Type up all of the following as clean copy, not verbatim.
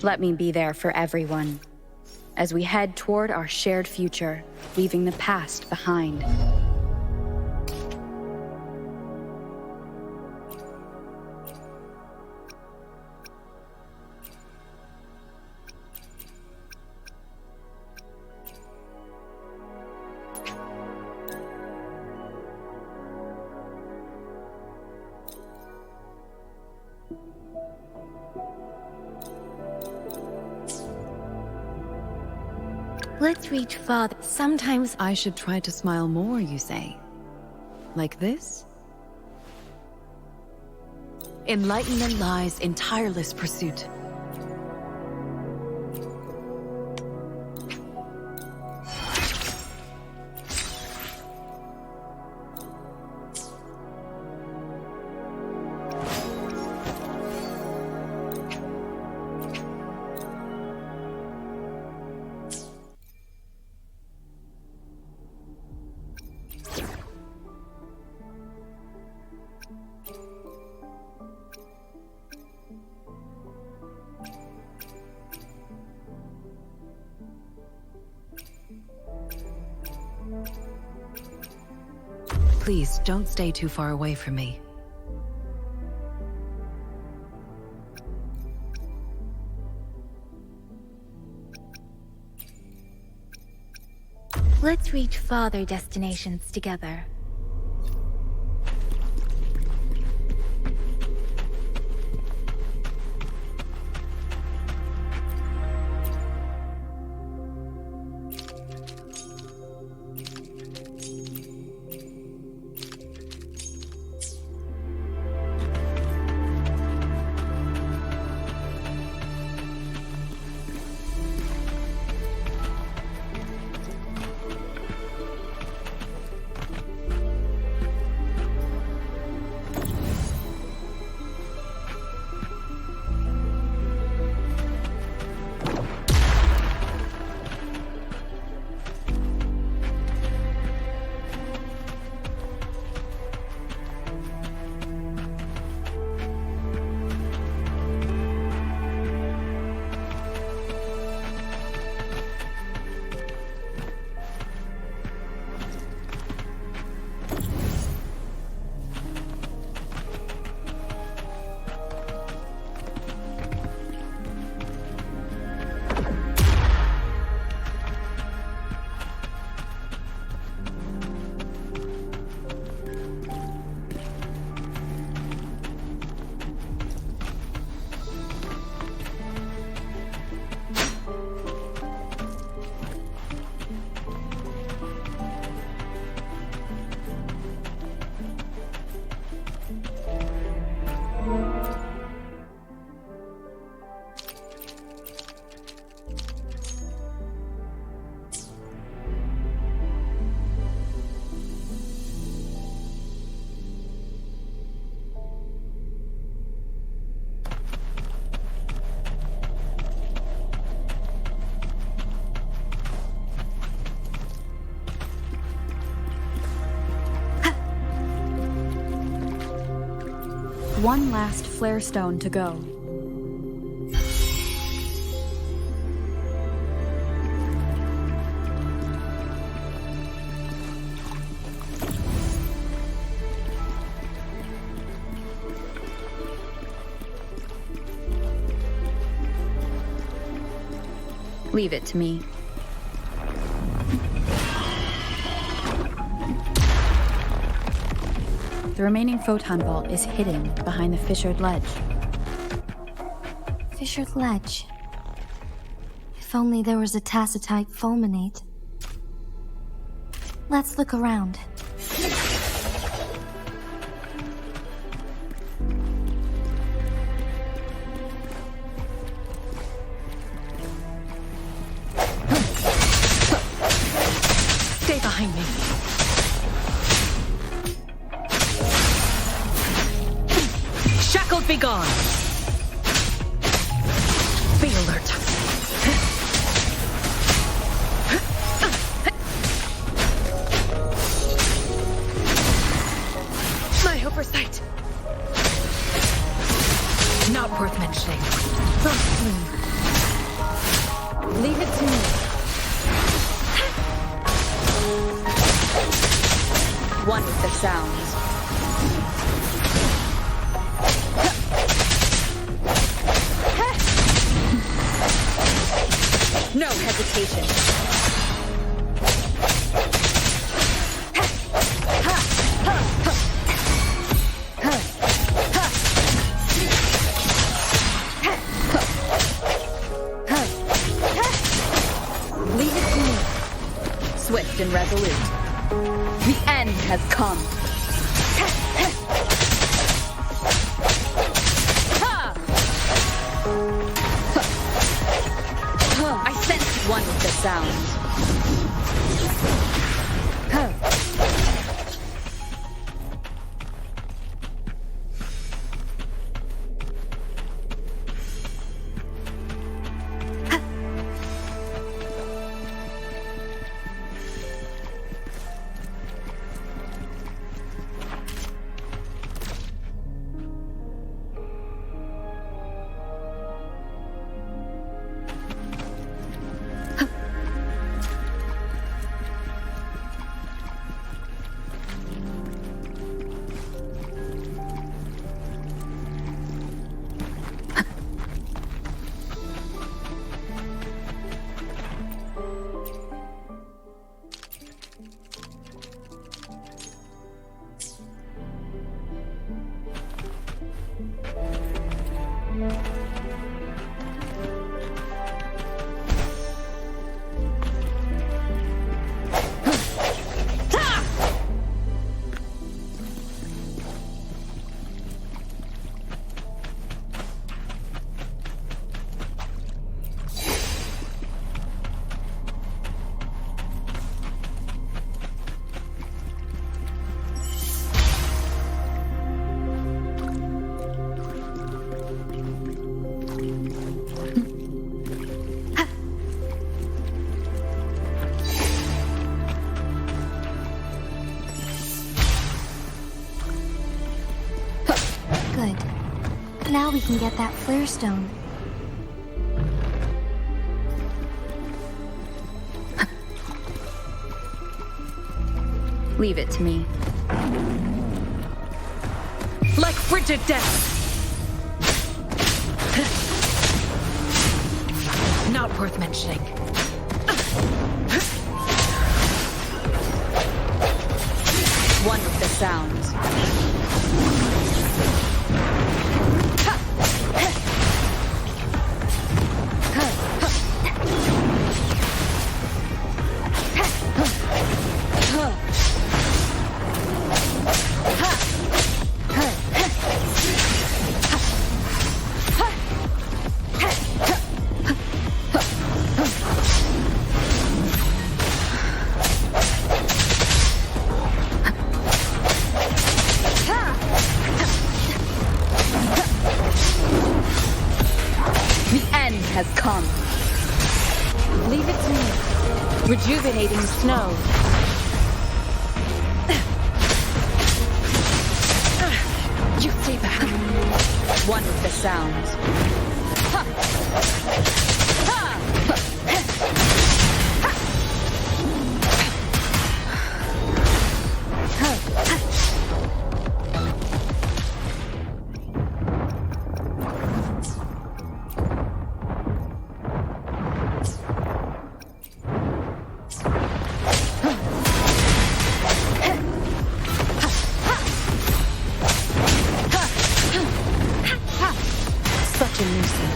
Let me be there for everyone, as we head toward our shared future, leaving the past behind. Let's reach farther. Sometimes I should try to smile more, you say? Like this? Enlightenment lies in tireless pursuit. Please, don't stay too far away from me. Let's reach farther destinations together. One last flare stone to go. Leave it to me. The remaining photon vault is hidden behind the fissured ledge. Fissured ledge. If only there was a tacitite fulminate. Let's look around. Stay behind me. Shackled, be gone. Be alert. My oversight. Not worth mentioning. Leave it to me. One with the sounds. No hesitation. Leave it to me. Swift and resolute. The end has come. I sensed one with the sounds. Now we can get that flare stone. Leave it to me. Like frigid death. Not worth mentioning. One with the sounds. Has come. Leave it to me. Rejuvenating snow. You stay back. One with the sounds.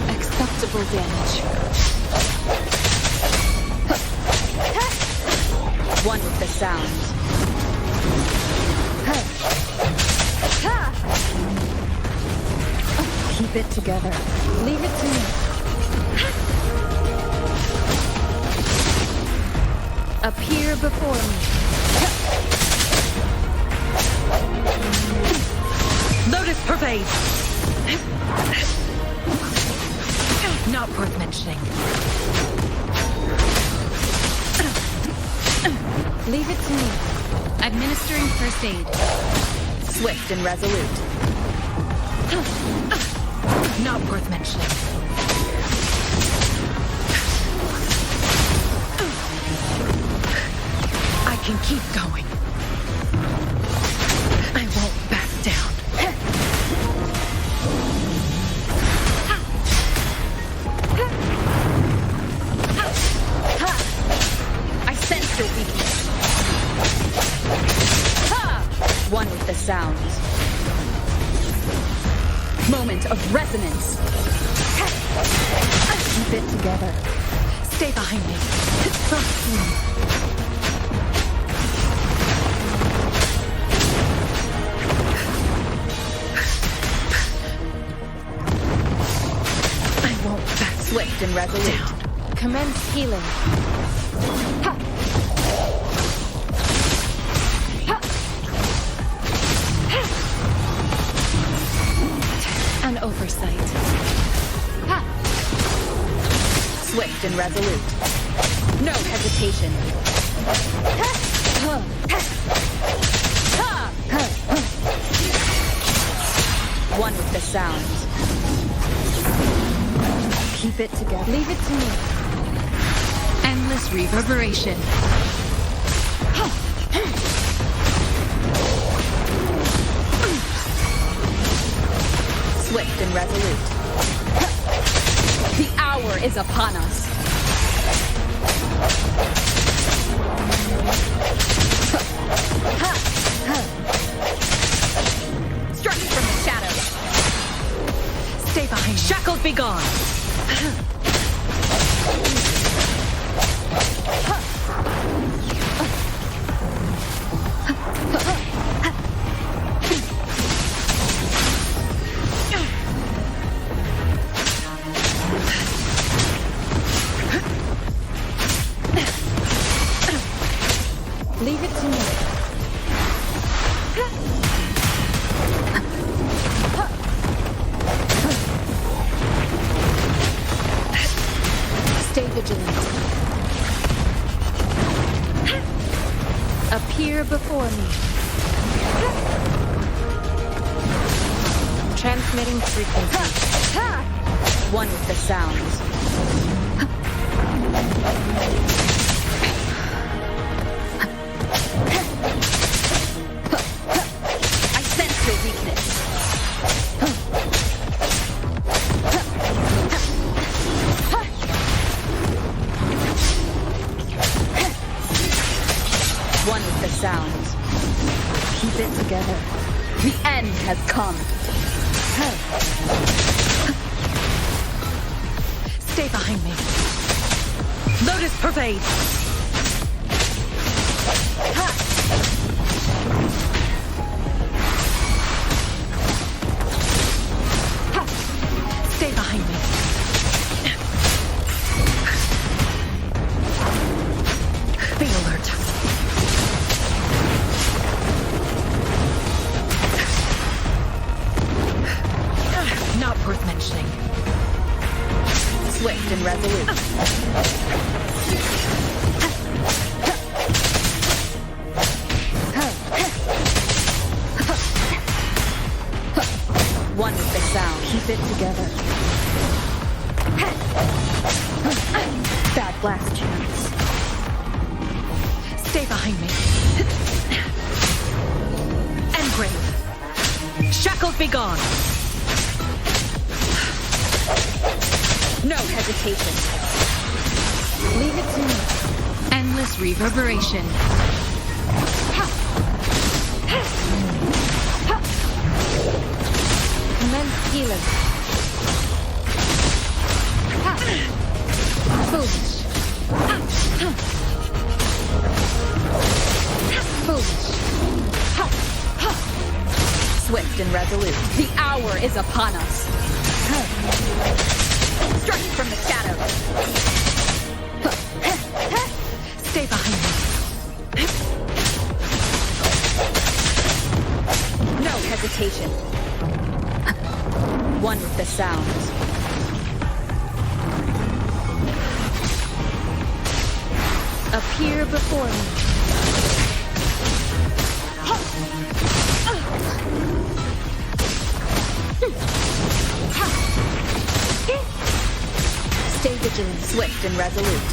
Acceptable damage. One with the sounds. Keep it together. Leave it to me. Appear before me. Lotus pervade. Not worth mentioning. Leave it to me. Administering first aid. Swift and resolute. Not worth mentioning. can keep going. I won't back down. I sense your weakness. One with the sounds. Moment of resonance. Keep it together. Stay behind me. I won't back. Swift and resolute. Down. Commence healing. An oversight. Swift and resolute. No hesitation. One with the sounds. Keep it together. Leave it to me. Endless reverberation. Swift and resolute. The hour is upon us. Strike from the shadows. Stay behind. Shackled be gone. Leave it to me. Stay vigilant. Appear before me. Transmitting frequency. One with the sounds. I sense your weakness. One with the sounds. Keep it together. The end has come. Stay behind me. Lotus pervade. Stay behind me. Be alert. Not worth mentioning. Swift and resolute. One with the sound. Keep it together. Bad blast chance. Stay behind me. Engrave. Shackled be gone. No hesitation. Leave it to me. Endless reverberation. Commence healing. Foolish. Foolish. Swift and resolute. The hour is upon us. Strike from the shadows. Stay behind me. No hesitation. One with the sounds. Appear before me. Stay vigilant, swift and resolute.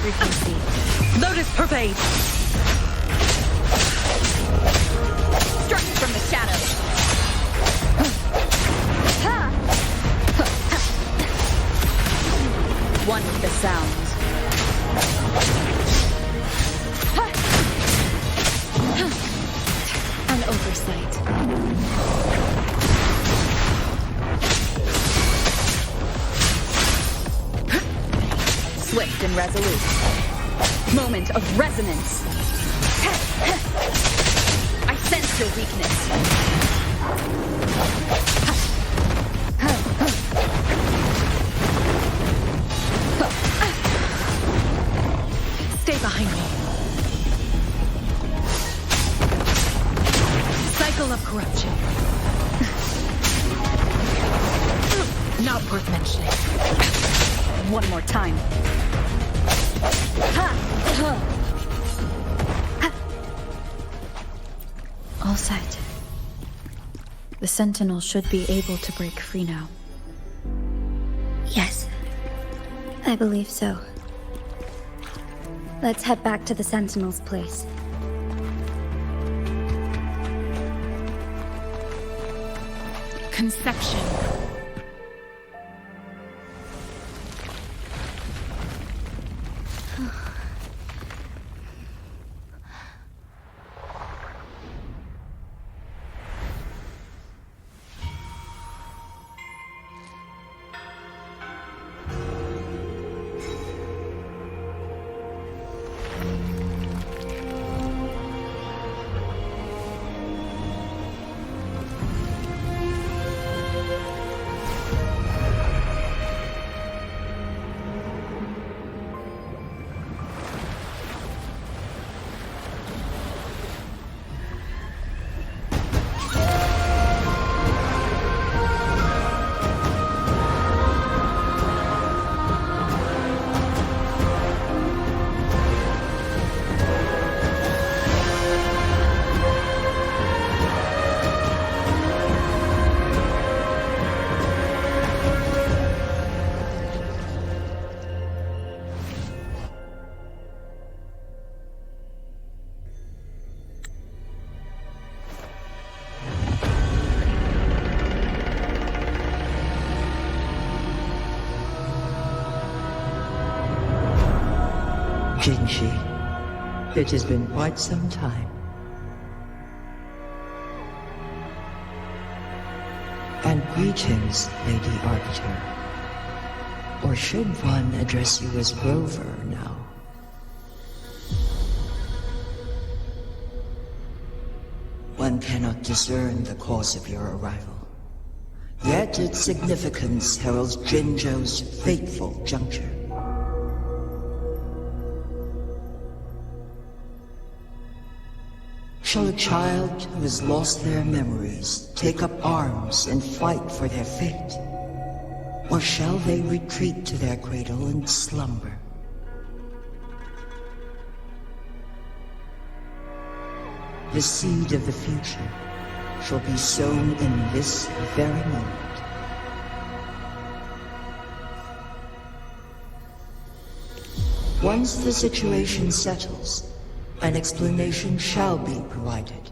frequency. Lotus pervade! Struck from the shadows. One with the sounds. An oversight. Swift and resolute. Moment of resonance. I sense your weakness. Stay behind me. Cycle of corruption. Not worth mentioning. One more time. All set. The Sentinel should be able to break free now. Yes, I believe so. Let's head back to the Sentinel's place. Conception. Jinshi, it has been quite some time. And greetings, Lady Arbiter. Or should one address you as Rover now? One cannot discern the cause of your arrival. Yet its significance heralds Jinzhou's fateful juncture. Shall a child who has lost their memories take up arms and fight for their fate? Or shall they retreat to their cradle and slumber? The seed of the future shall be sown in this very moment. Once the situation settles, an explanation shall be provided.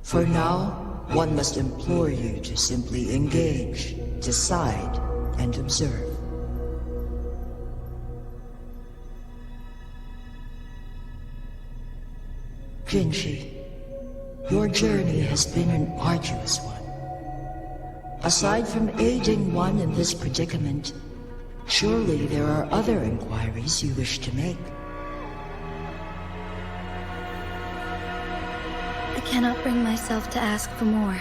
For now, one must implore you to simply engage, decide, and observe. Jinshi, your journey has been an arduous one. Aside from aiding one in this predicament, surely there are other inquiries you wish to make. I cannot bring myself to ask for more.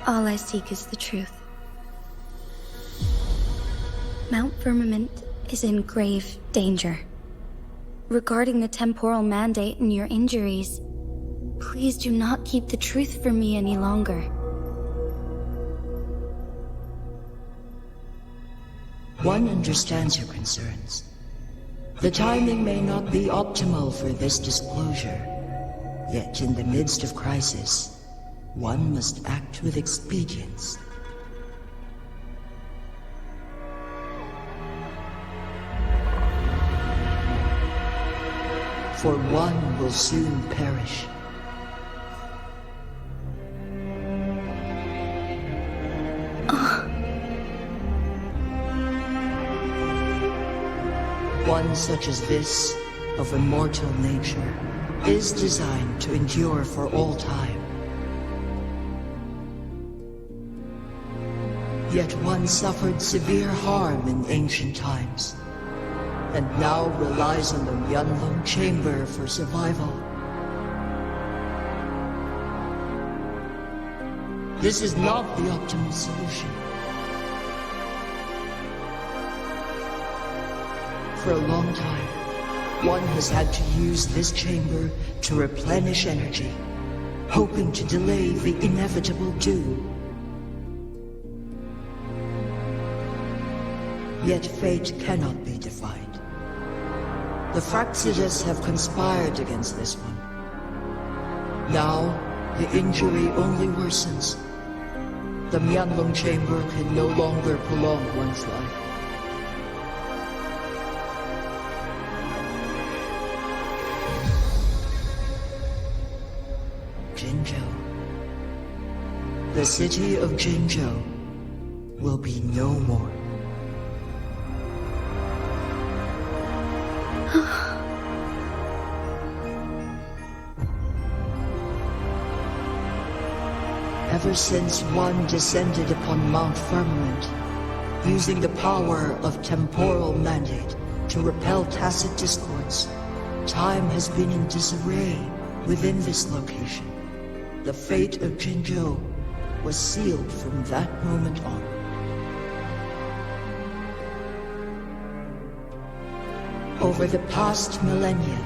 All I seek is the truth. Mount Firmament is in grave danger. Regarding the temporal mandate and your injuries, please do not keep the truth from me any longer. One understands your concerns. The timing may not be optimal for this disclosure. Yet in the midst of crisis, one must act with expedience. for one will soon perish. One such as this, of immortal nature, is designed to endure for all time. Yet one suffered severe harm in ancient times, and now relies on the Myeonlong chamber for survival. This is not the optimal solution. For a long time, one has had to use this chamber to replenish energy, hoping to delay the inevitable doom. Yet fate cannot be defied. The Fraxidas have conspired against this one. Now, the injury only worsens. The Myeonlong chamber can no longer prolong one's life. Jinzhou. The city of Jinzhou will be no more. Ever since one descended upon Mount Firmament, using the power of temporal mandate to repel tacit discords, time has been in disarray within this location. The fate of Jinzhou was sealed from that moment on. Over the past millennia,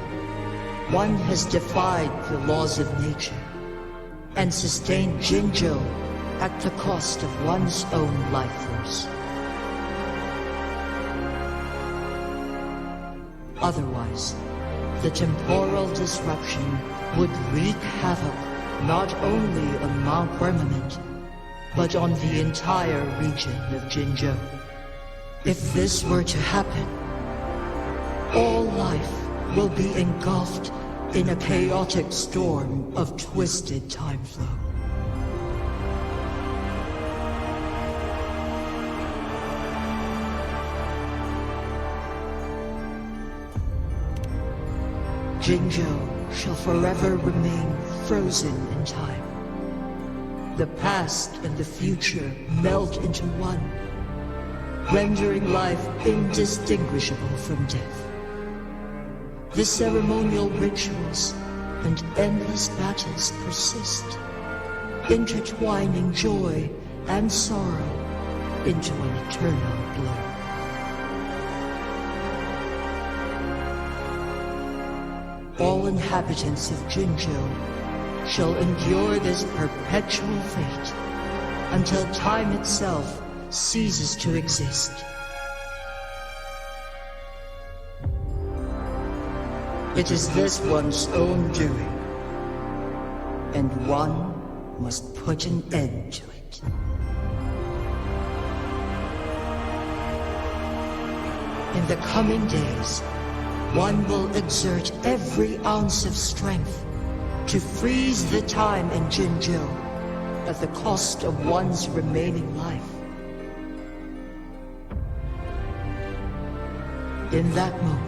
one has defied the laws of nature and sustained Jinzhou at the cost of one's own life force. Otherwise, the temporal disruption would wreak havoc not only on Mount Firmament, but on the entire region of Jinzhou. If this were to happen, all life will be engulfed in a chaotic storm of twisted time flow. Jinzhou shall forever remain frozen in time. The past and the future melt into one, rendering life indistinguishable from death. The ceremonial rituals and endless battles persist, intertwining joy and sorrow into an eternal blur. All inhabitants of Jinzhou shall endure this perpetual fate until time itself ceases to exist. It is this one's own doing, and one must put an end to it. In the coming days, one will exert every ounce of strength to freeze the time in Jinzhou at the cost of one's remaining life. In that moment,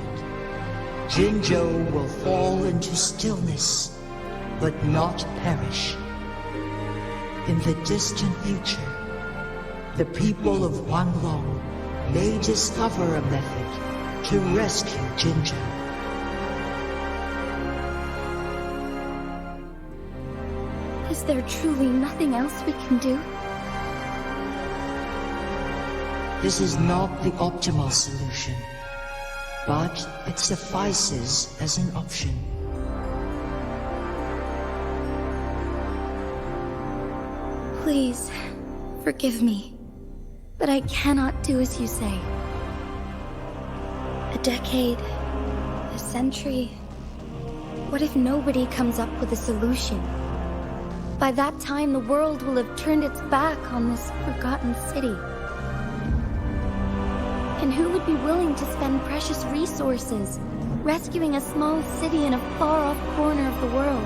Jinzhou will fall into stillness, but not perish. In the distant future, the people of Wanlong may discover a method to rescue Jinzhou. Is there truly nothing else we can do? This is not the optimal solution, but it suffices as an option. Please, forgive me, but I cannot do as you say. A decade, a century. What if nobody comes up with a solution? By that time, the world will have turned its back on this forgotten city. And who would be willing to spend precious resources rescuing a small city in a far-off corner of the world.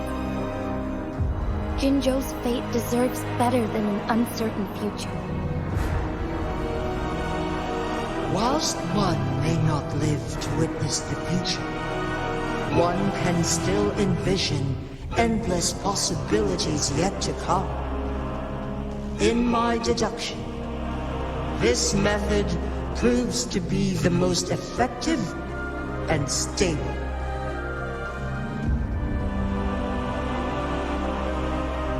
Jinzhou's fate deserves better than an uncertain future. Whilst one may not live to witness the future, one can still envision endless possibilities yet to come. In my deduction, this method proves to be the most effective and stable.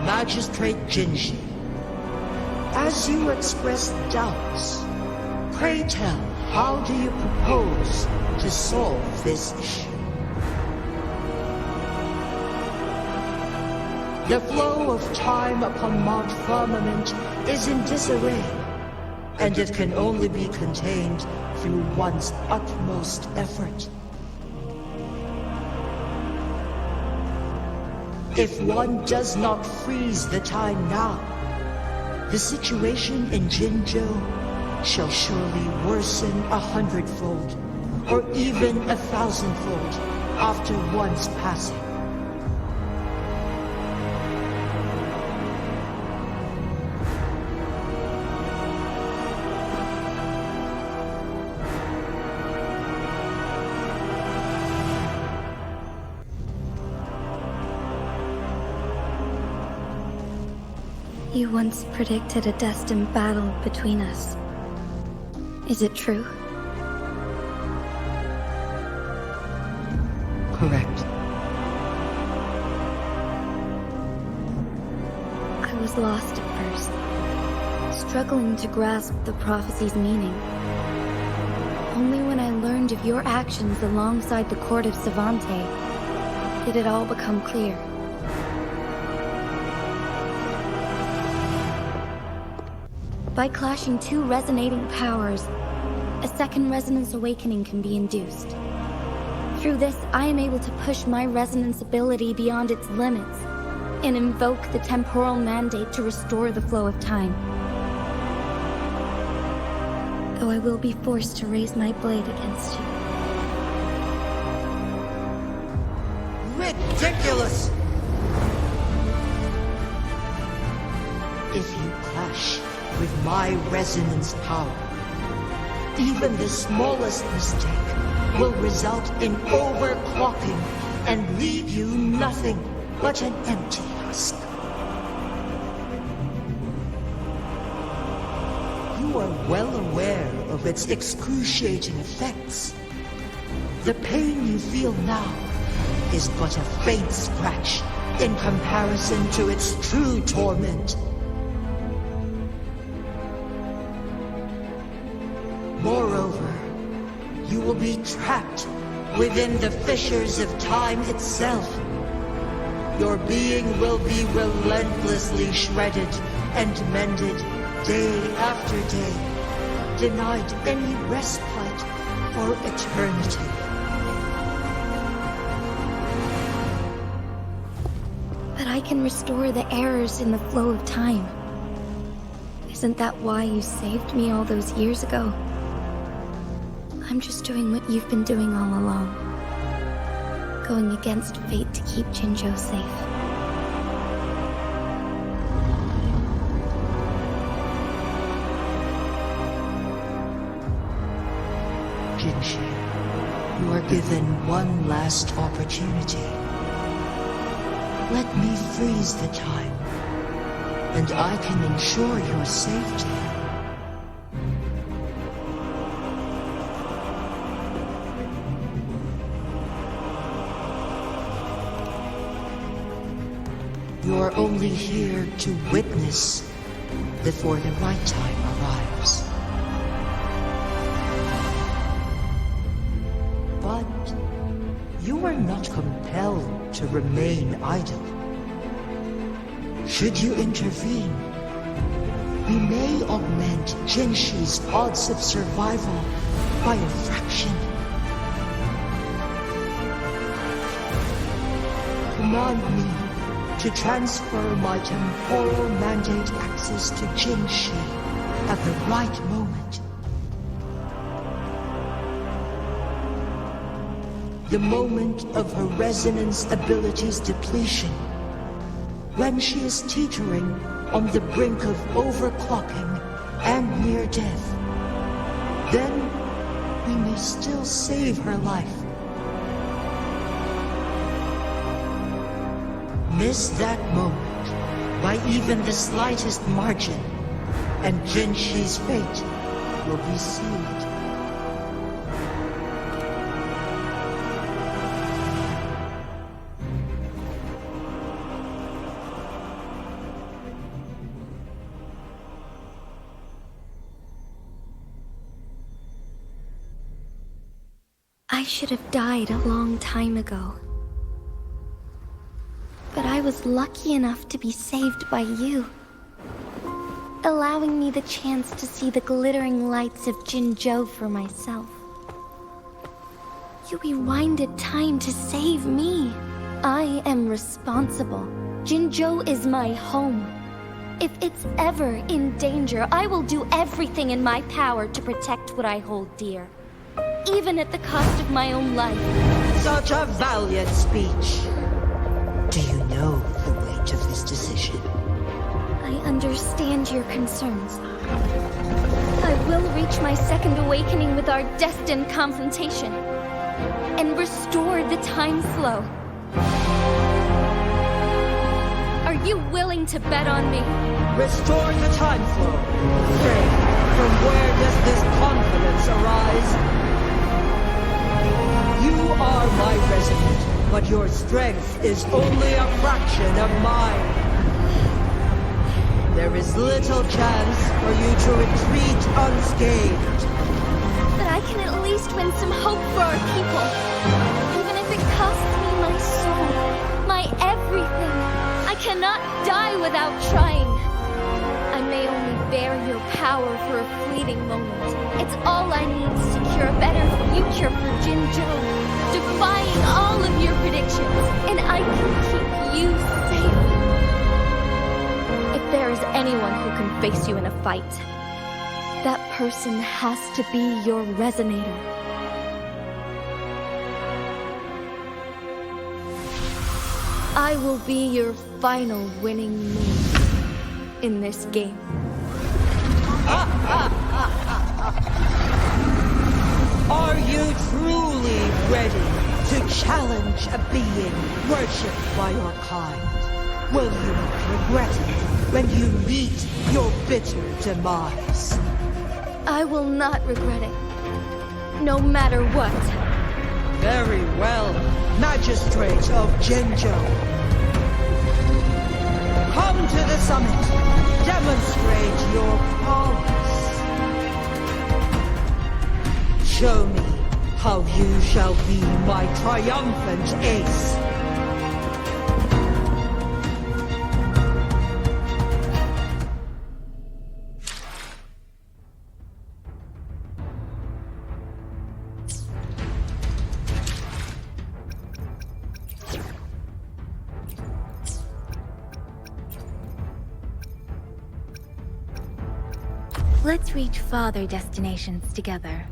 Magistrate Jinji, as you express doubts, pray tell, how do you propose to solve this issue? The flow of time upon Mount Firmament is in disarray, and it can only be contained through one's utmost effort. If one does not freeze the time now, the situation in Jinzhou shall surely worsen 100-fold, or even 1,000-fold after one's passing. You once predicted a destined battle between us. Is it true? Correct. I was lost at first, struggling to grasp the prophecy's meaning. Only when I learned of your actions alongside the court of Savante did it all become clear. By clashing two resonating powers, a second resonance awakening can be induced. Through this, I am able to push my resonance ability beyond its limits and invoke the temporal mandate to restore the flow of time. Though I will be forced to raise my blade against you. Ridiculous! If you clash with my resonance power, even the smallest mistake will result in overclocking and leave you nothing but an empty husk. You are well aware of its excruciating effects. The pain you feel now is but a faint scratch in comparison to its true torment. Moreover, you will be trapped within the fissures of time itself. Your being will be relentlessly shredded and mended day after day, denied any respite for eternity. But I can restore the errors in the flow of time. Isn't that why you saved me all those years ago? I'm just doing what you've been doing all along. Going against fate to keep Jinzhou safe. Jinshi, you are given one last opportunity. Let me freeze the time, and I can ensure your safety. You are only here to witness before the right time arrives. But you are not compelled to remain idle. Should you intervene, we may augment Jinshi's odds of survival by a fraction. Command me to transfer my temporal mandate access to Jinshi at the right moment. the moment of her resonance ability's depletion, when she is teetering on the brink of overclocking and near death, then we may still save her life. Miss that moment by even the slightest margin, and Jinshi's fate will be sealed. I should have died a long time ago. But I was lucky enough to be saved by you, allowing me the chance to see the glittering lights of Jinzhou for myself. You rewinded time to save me. I am responsible. Jinzhou is my home. If it's ever in danger, I will do everything in my power to protect what I hold dear, even at the cost of my own life. Such a valiant speech. Do you know the weight of this decision? I understand your concerns. I will reach my second awakening with our destined confrontation and restore the time flow. Are you willing to bet on me? Restore the time flow. Pray, from where does this confidence arise? You are my resident, but your strength is only a fraction of mine. There is little chance for you to retreat unscathed. But I can at least win some hope for our people. Even if it costs me my soul, my everything. I cannot die without trying. I may only bear your power for a fleeting moment. It's all I need to secure a better future for Jinzhou, defying all of your predictions, and I can keep you safe. If there is anyone who can face you in a fight, that person has to be your resonator. I will be your final winning move in this game. Are you truly ready to challenge a being worshipped by your kind? Will you not regret it when you meet your bitter demise? I will not regret it, no matter what. Very well, Magistrate of Jinzhou. Come to the summit. Demonstrate your prowess. Show me how you shall be my triumphant ace. Let's reach farther destinations together.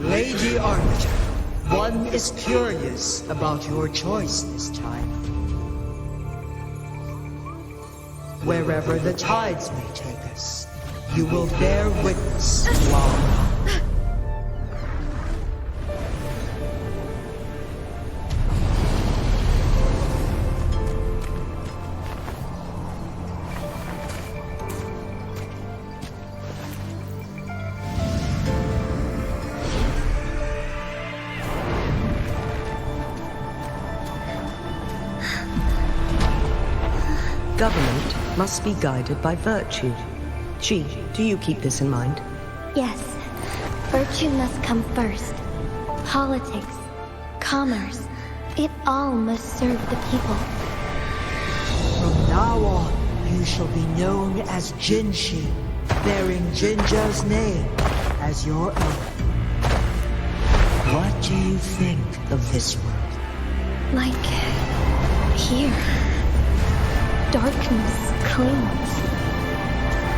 Lady Arbiter, one is curious about your choice this time. Wherever the tides may take us, you will bear witness to our... Government must be guided by virtue. Chi, do you keep this in mind? Yes, virtue must come first. Politics, commerce, it all must serve the people. From now on, you shall be known as Jinshi, bearing Jinzhou's name as your own. What do you think of this world? Like here. Darkness clings.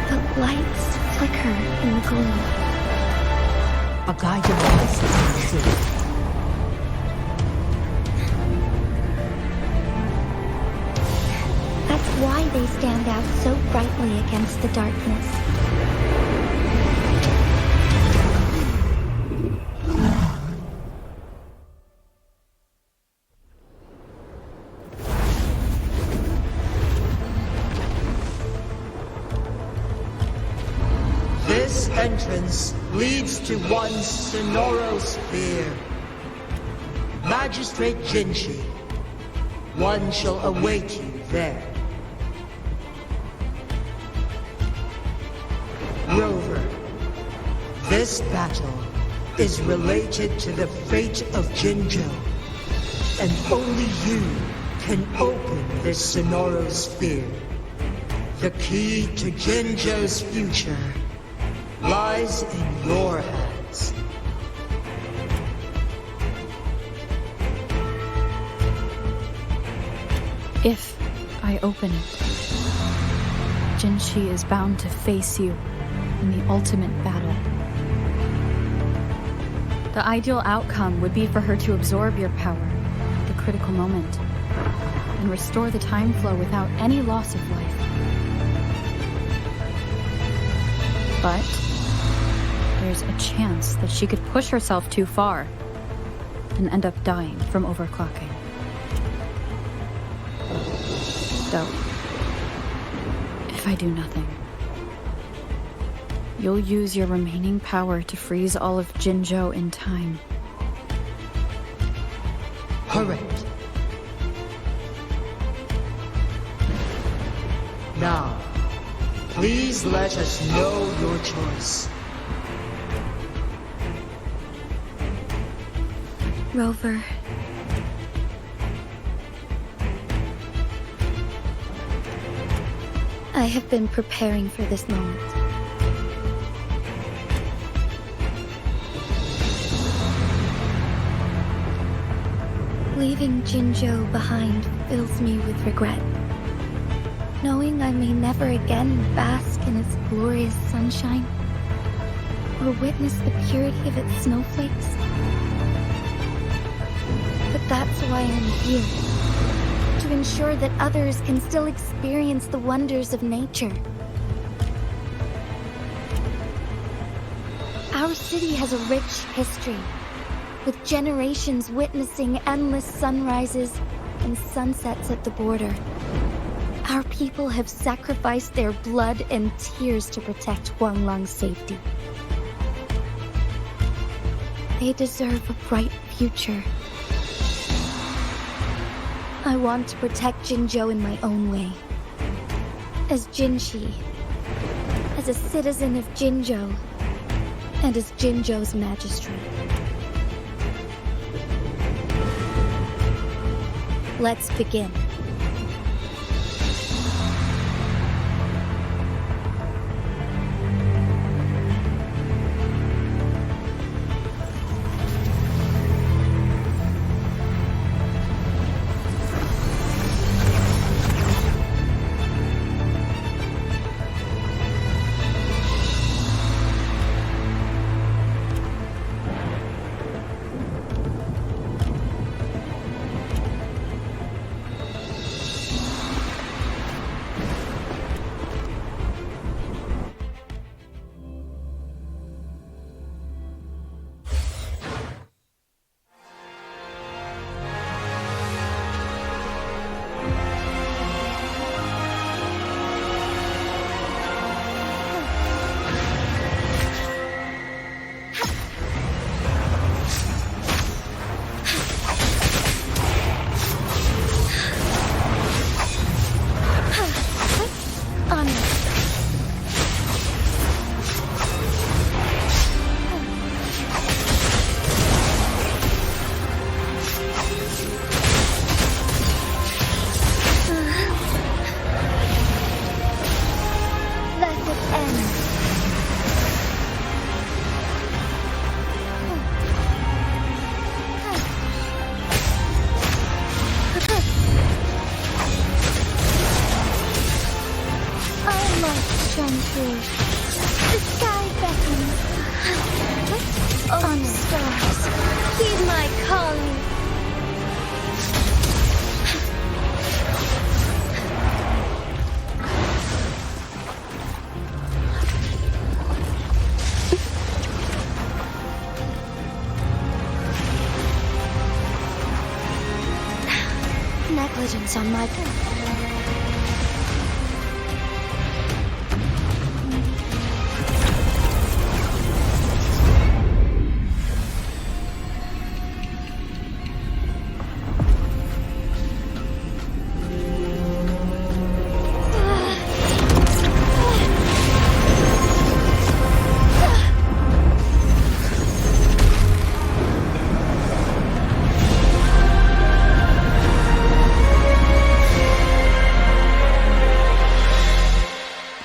The lights flicker in the gloom. A guiding light in truth. That's why they stand out so brightly against the darkness. This entrance leads to one Sonoro sphere. Magistrate Jinshi, one shall await you there. Rover, this battle is related to the fate of Jinzhou, and only you can open this Sonoro sphere. The key to Jinzhou's future lies in your hands. If I open it, Jinshi is bound to face you in the ultimate battle. The ideal outcome would be for her to absorb your power at the critical moment and restore the time flow without any loss of life. But there's a chance that she could push herself too far and end up dying from overclocking. So, if I do nothing, you'll use your remaining power to freeze all of Jinzhou in time. Correct. Now, please let us know your choice. Rover. I have been preparing for this moment. Leaving Jinzhou behind fills me with regret. Knowing I may never again bask in its glorious sunshine, or witness the purity of its snowflakes. But that's why I'm here. To ensure that others can still experience the wonders of nature. Our city has a rich history, with generations witnessing endless sunrises and sunsets at the border. Our people have sacrificed their blood and tears to protect Huanglang's safety. They deserve a bright future. I want to protect Jinzhou in my own way. As Jinshi, as a citizen of Jinzhou, and as Jinzhou's magistrate. Let's begin. Lights shine through. The sky beckons. On stars, heed my calling. Negligence on my part.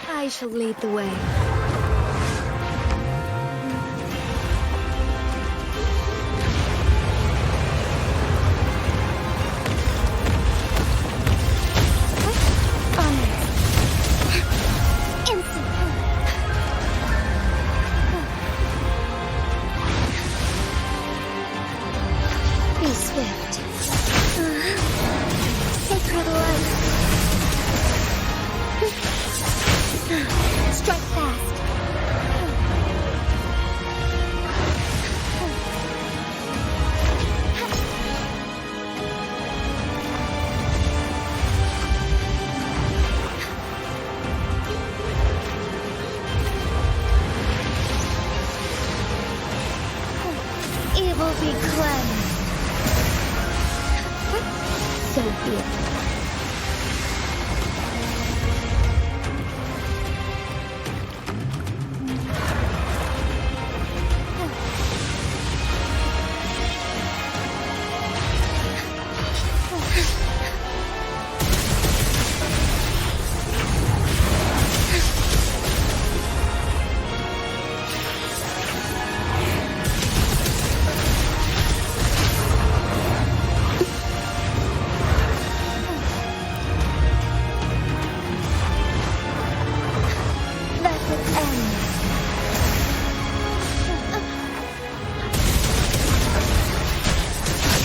I shall lead the way. Be swift. Sacred light. Strike fast. Evil be cleansed. So be it.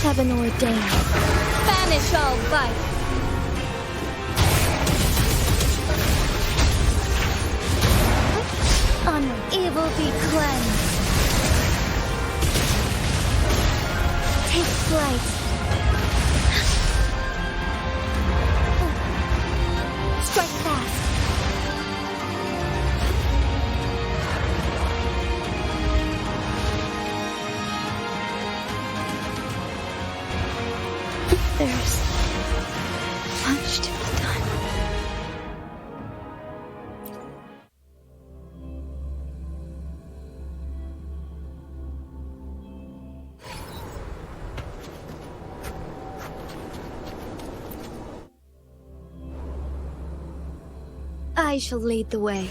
Heaven ordained. Banish all vice. Honor, evil be cleansed. Take flight. Strike fast. There's much to be done. I shall lead the way.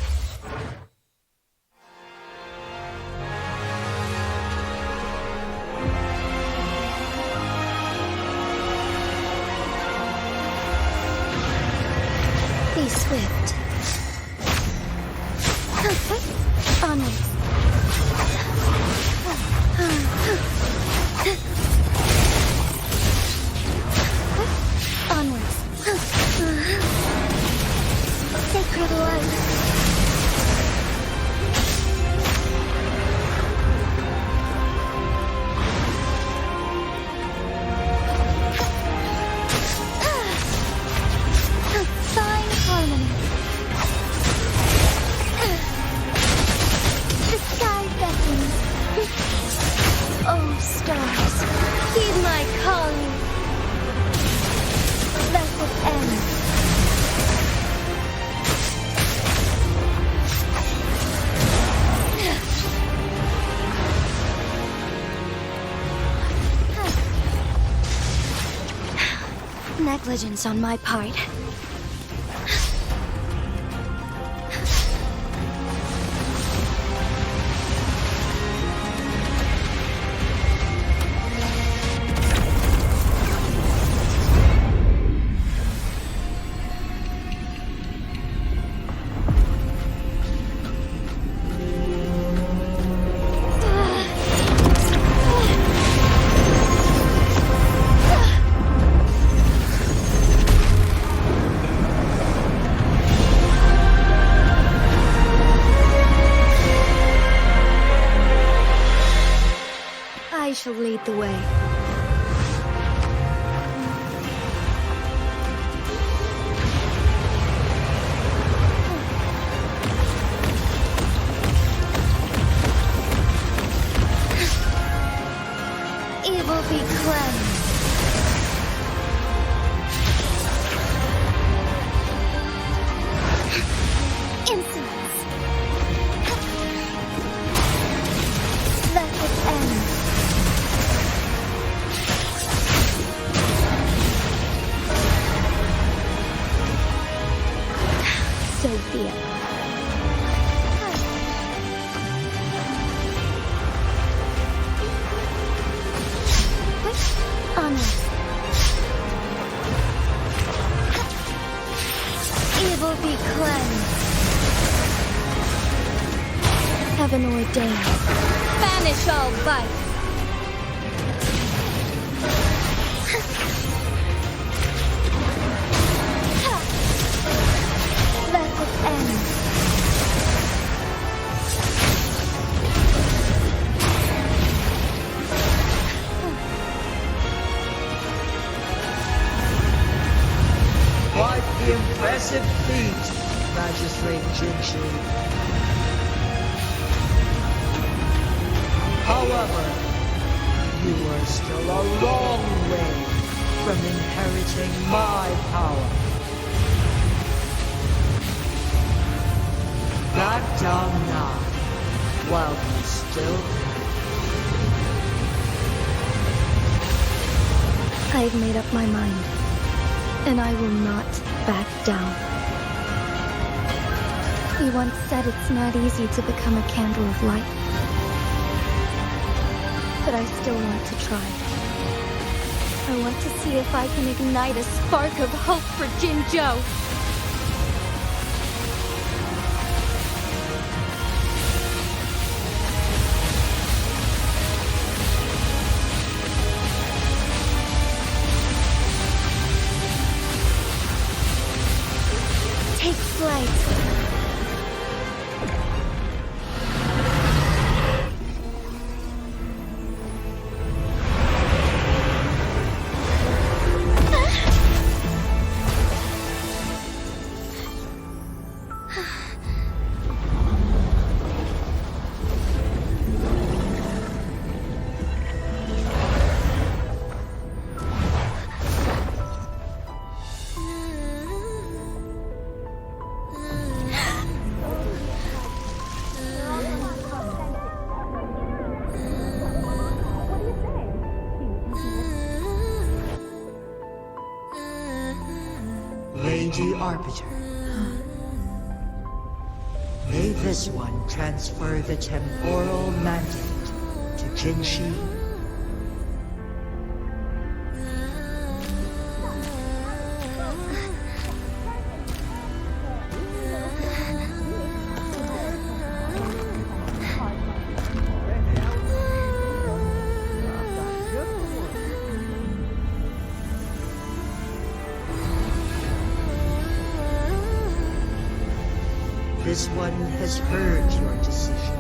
Be swift. Onwards. Onwards. Sacred light. Fine harmony. The sky beckons. Oh, stars, heed my calling. Let it end. Negligence on my part. lead the way. Evil be cleansed. Insolence. Let it end. So be it. Honest. Evil be cleansed. Heaven ordained. Banish all vice. Let it end. Quite the impressive feat, Magistrate Jinshi. However, you are still a long way from inheriting my power. Back down now, while you still can. I've made up my mind, and I will not back down. You once said it's not easy to become a candle of light. But I still want to try. I want to see if I can ignite a spark of hope for Jinzhou. Take flight. Lady Arbiter. May this one transfer the temporal mandate to Jinshi. This one has heard your decision.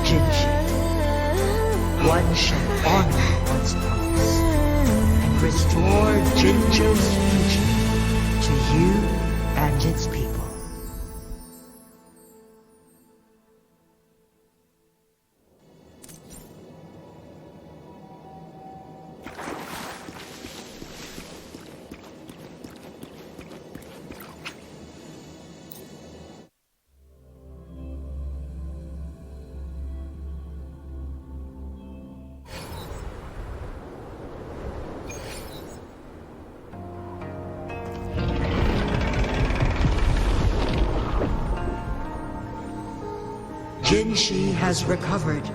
Jinshi. one shall honor one's promise and restore Jinzhou's future to you and its people. Jinshi has recovered.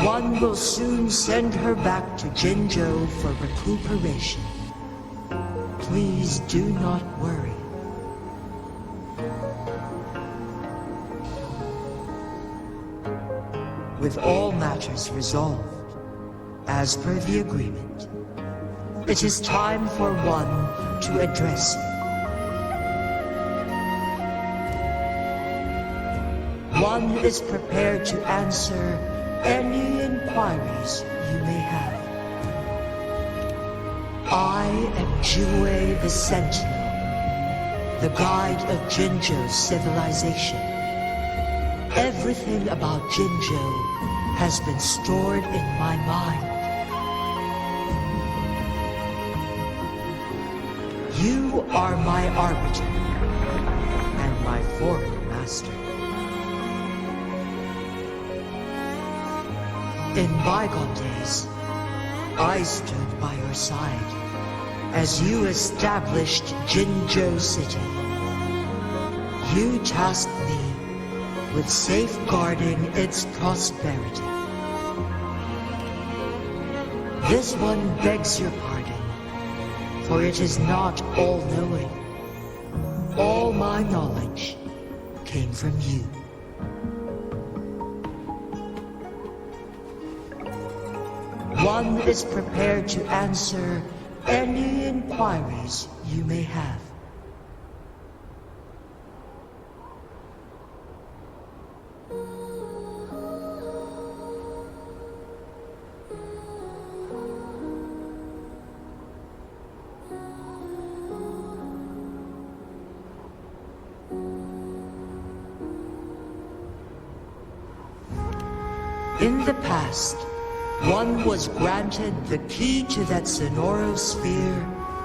One will soon send her back to Jinzhou for recuperation. Please do not worry. With all matters resolved, as per the agreement, it is time for one to address you. One is prepared to answer any inquiries you may have. I am Jue the Sentinel, the guide of Jinzhou's civilization. Everything about Jinzhou has been stored in my mind. You are my arbiter and my former master. In bygone days, I stood by your side as you established Jinzhou City. You tasked me with safeguarding its prosperity. This one begs your pardon, for it is not all-knowing. All my knowledge came from you. One is prepared to answer any inquiries you may have. In the past, one was granted the key to that Sonoro sphere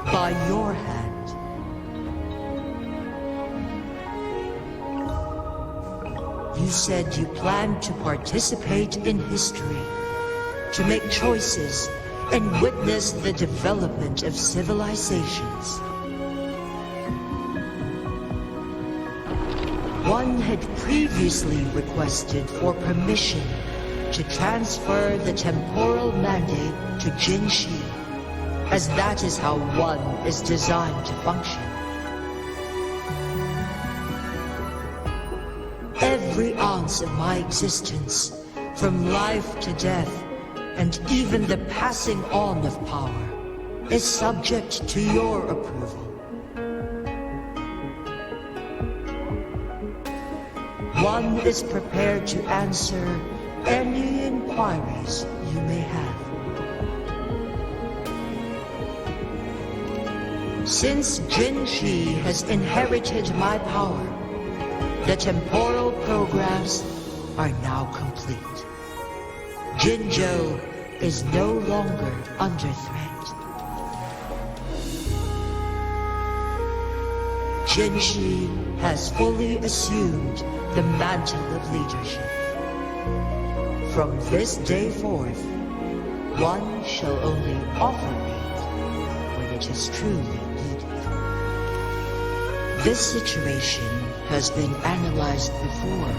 by your hand. You said you planned to participate in history, to make choices and witness the development of civilizations. One had previously requested for permission to transfer the temporal mandate to Jinshi, as that is how one is designed to function. Every ounce of my existence, from life to death, and even the passing on of power, is subject to your approval. One is prepared to answer any inquiries you may have. Since Jinshi has inherited my power, the temporal programs are now complete. Jinzhou is no longer under threat. Jinshi has fully assumed the mantle of leadership. From this day forth, one shall only offer aid when it is truly needed. This situation has been analyzed before,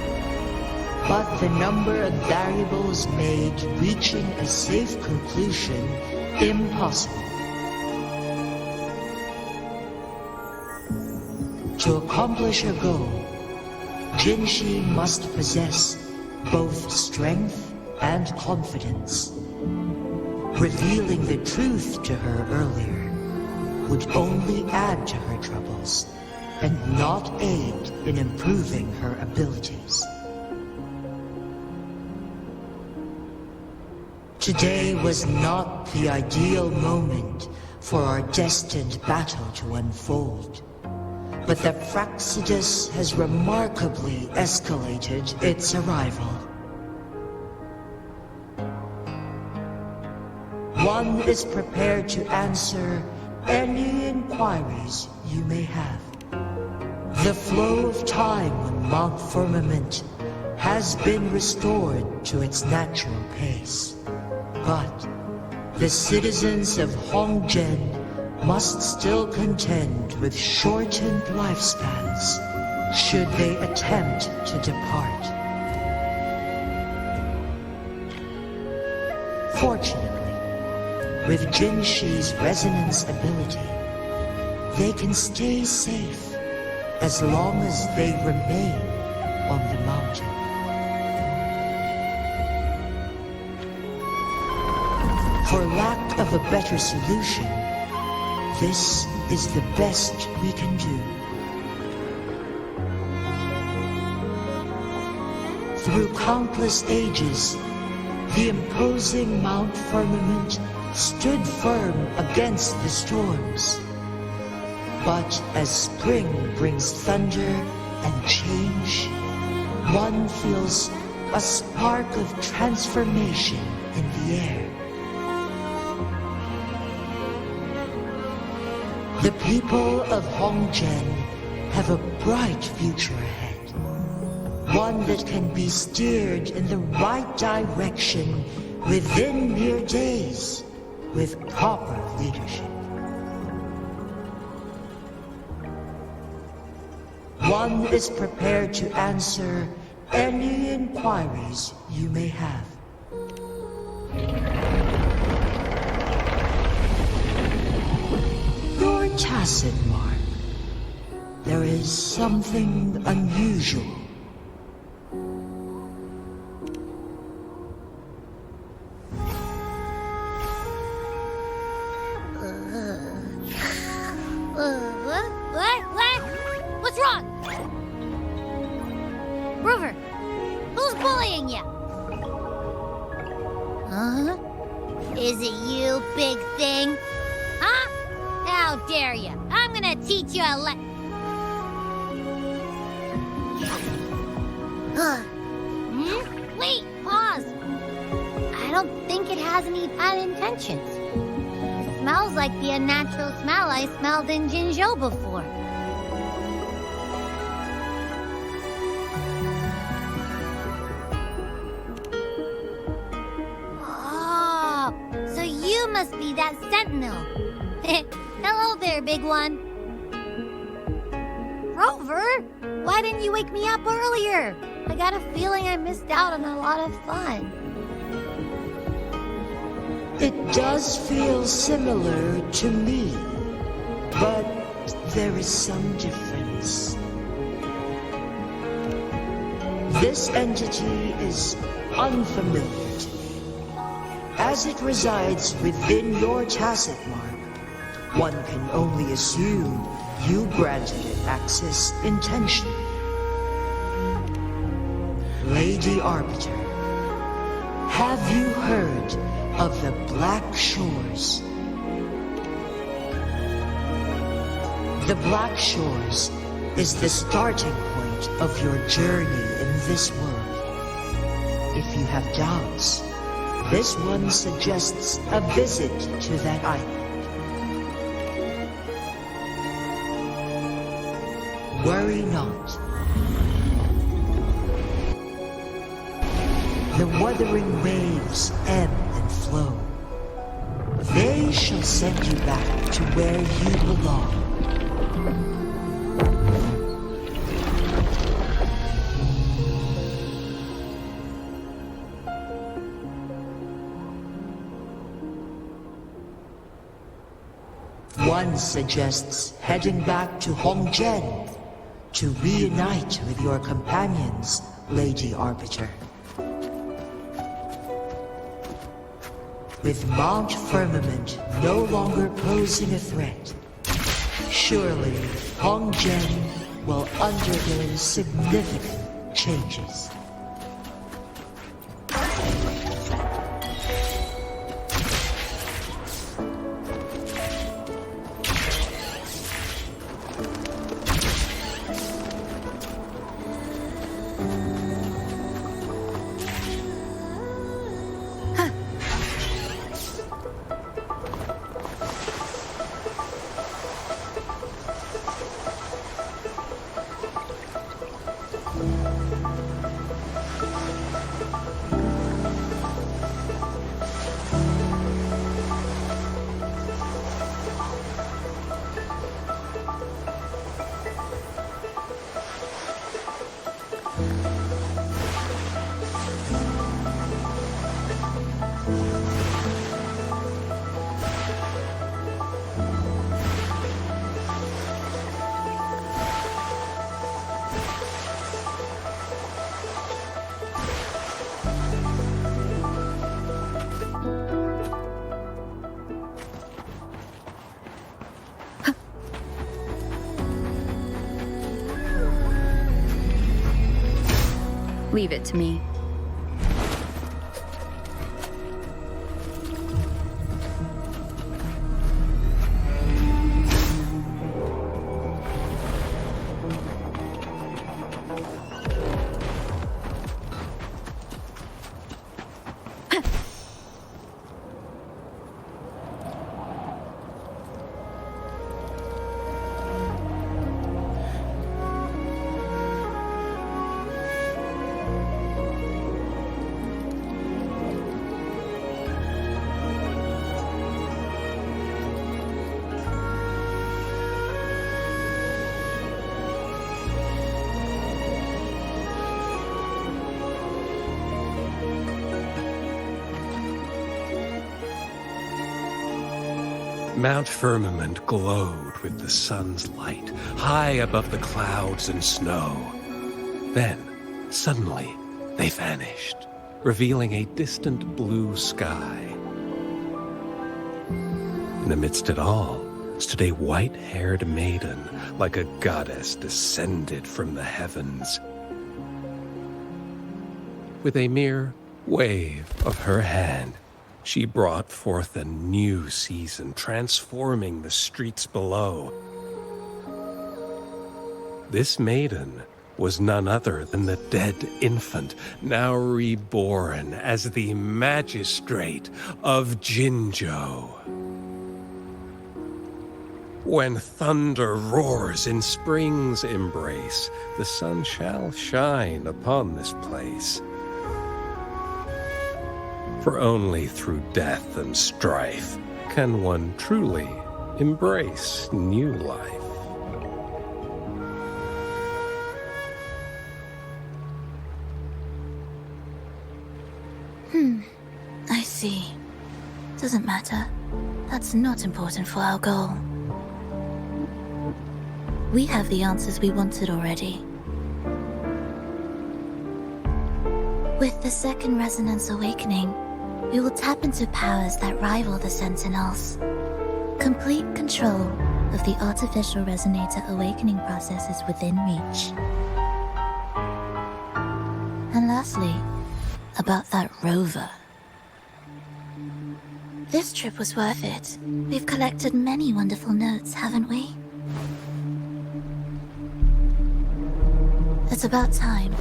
but the number of variables made reaching a safe conclusion impossible. To accomplish her goal, Jinshi must possess both strength and confidence. Revealing the truth to her earlier would only add to her troubles and not aid in improving her abilities. Today was not the ideal moment for our destined battle to unfold, but the Fraxidus has remarkably escalated its arrival. One is prepared to answer any inquiries you may have. The flow of time on Mount Firmament has been restored to its natural pace. But the citizens of Honggen must still contend with shortened lifespans should they attempt to depart. Fortunately, with Jinshi's resonance ability, they can stay safe as long as they remain on the mountain. For lack of a better solution, this is the best we can do. Through countless ages, the imposing Mount Firmament stood firm against the storms. But as spring brings thunder and change, one feels a spark of transformation in the air. The people of Honggen have a bright future ahead. One that can be steered in the right direction within mere days with proper leadership. One is prepared to answer any inquiries you may have. Your tacit mark. There is something unusual. What? What's wrong? Rover, who's bullying you? Huh? Is it you, big thing? Huh? How dare you? I'm gonna teach you a Wait, pause. I don't think it has any bad intentions. It smells like the unnatural smell I smelled in Jinzhou before. Oh, so you must be that sentinel. Hello there, big one. Rover, why didn't you wake me up earlier? I got a feeling I missed out on a lot of fun. It does feel similar to me, but there is some difference. This entity is unfamiliar to me. As it resides within your tacit mark, one can only assume you granted it access intentionally. Lady Arbiter, have you heard of the Black Shores? The Black Shores is the starting point of your journey in this world. If you have doubts, this one suggests a visit to that island. Worry not. The Wuthering Waves ebb and flow. They shall send you back to where you belong. One suggests heading back to Honggen to reunite with your companions, Lady Arbiter. With Mount Firmament no longer posing a threat, surely Honggen will undergo significant changes. Leave it to me. Mount Firmament glowed with the sun's light, high above the clouds and snow. Then, suddenly, they vanished, revealing a distant blue sky. And amidst it all stood a white-haired maiden, like a goddess descended from the heavens. With a mere wave of her hand, she brought forth a new season, transforming the streets below. This maiden was none other than the dead infant, now reborn as the magistrate of Jinzhou. When thunder roars in spring's embrace, the sun shall shine upon this place. For only through death and strife can one truly embrace new life. I see. Doesn't matter. That's not important for our goal. We have the answers we wanted already. With the second resonance awakening, we will tap into powers that rival the Sentinels. Complete control of the artificial resonator awakening process is within reach. And lastly, about that rover. This trip was worth it. We've collected many wonderful notes, haven't we? It's about time.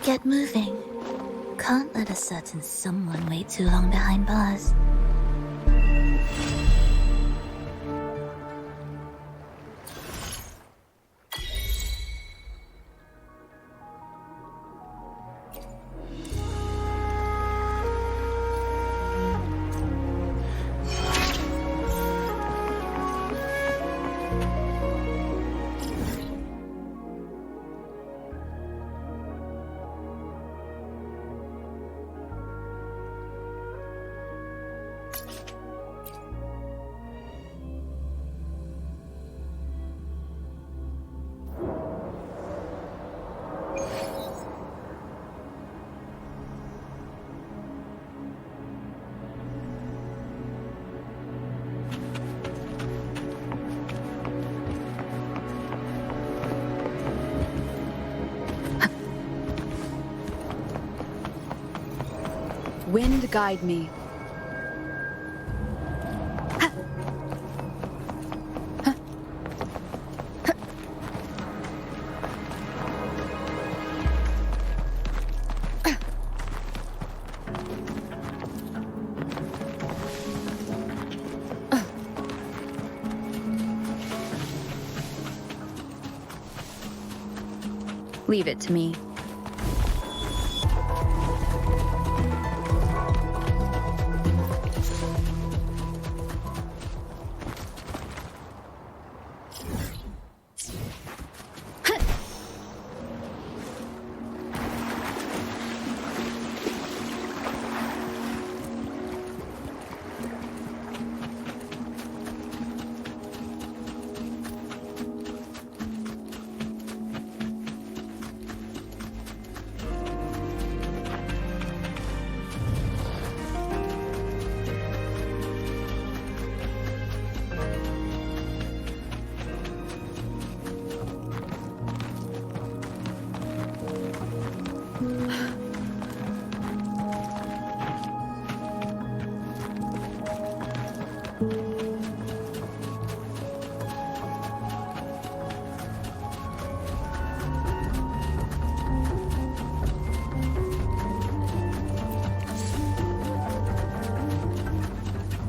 Get moving. Can't let a certain someone wait too long behind bars. Wind guide me. Leave it to me.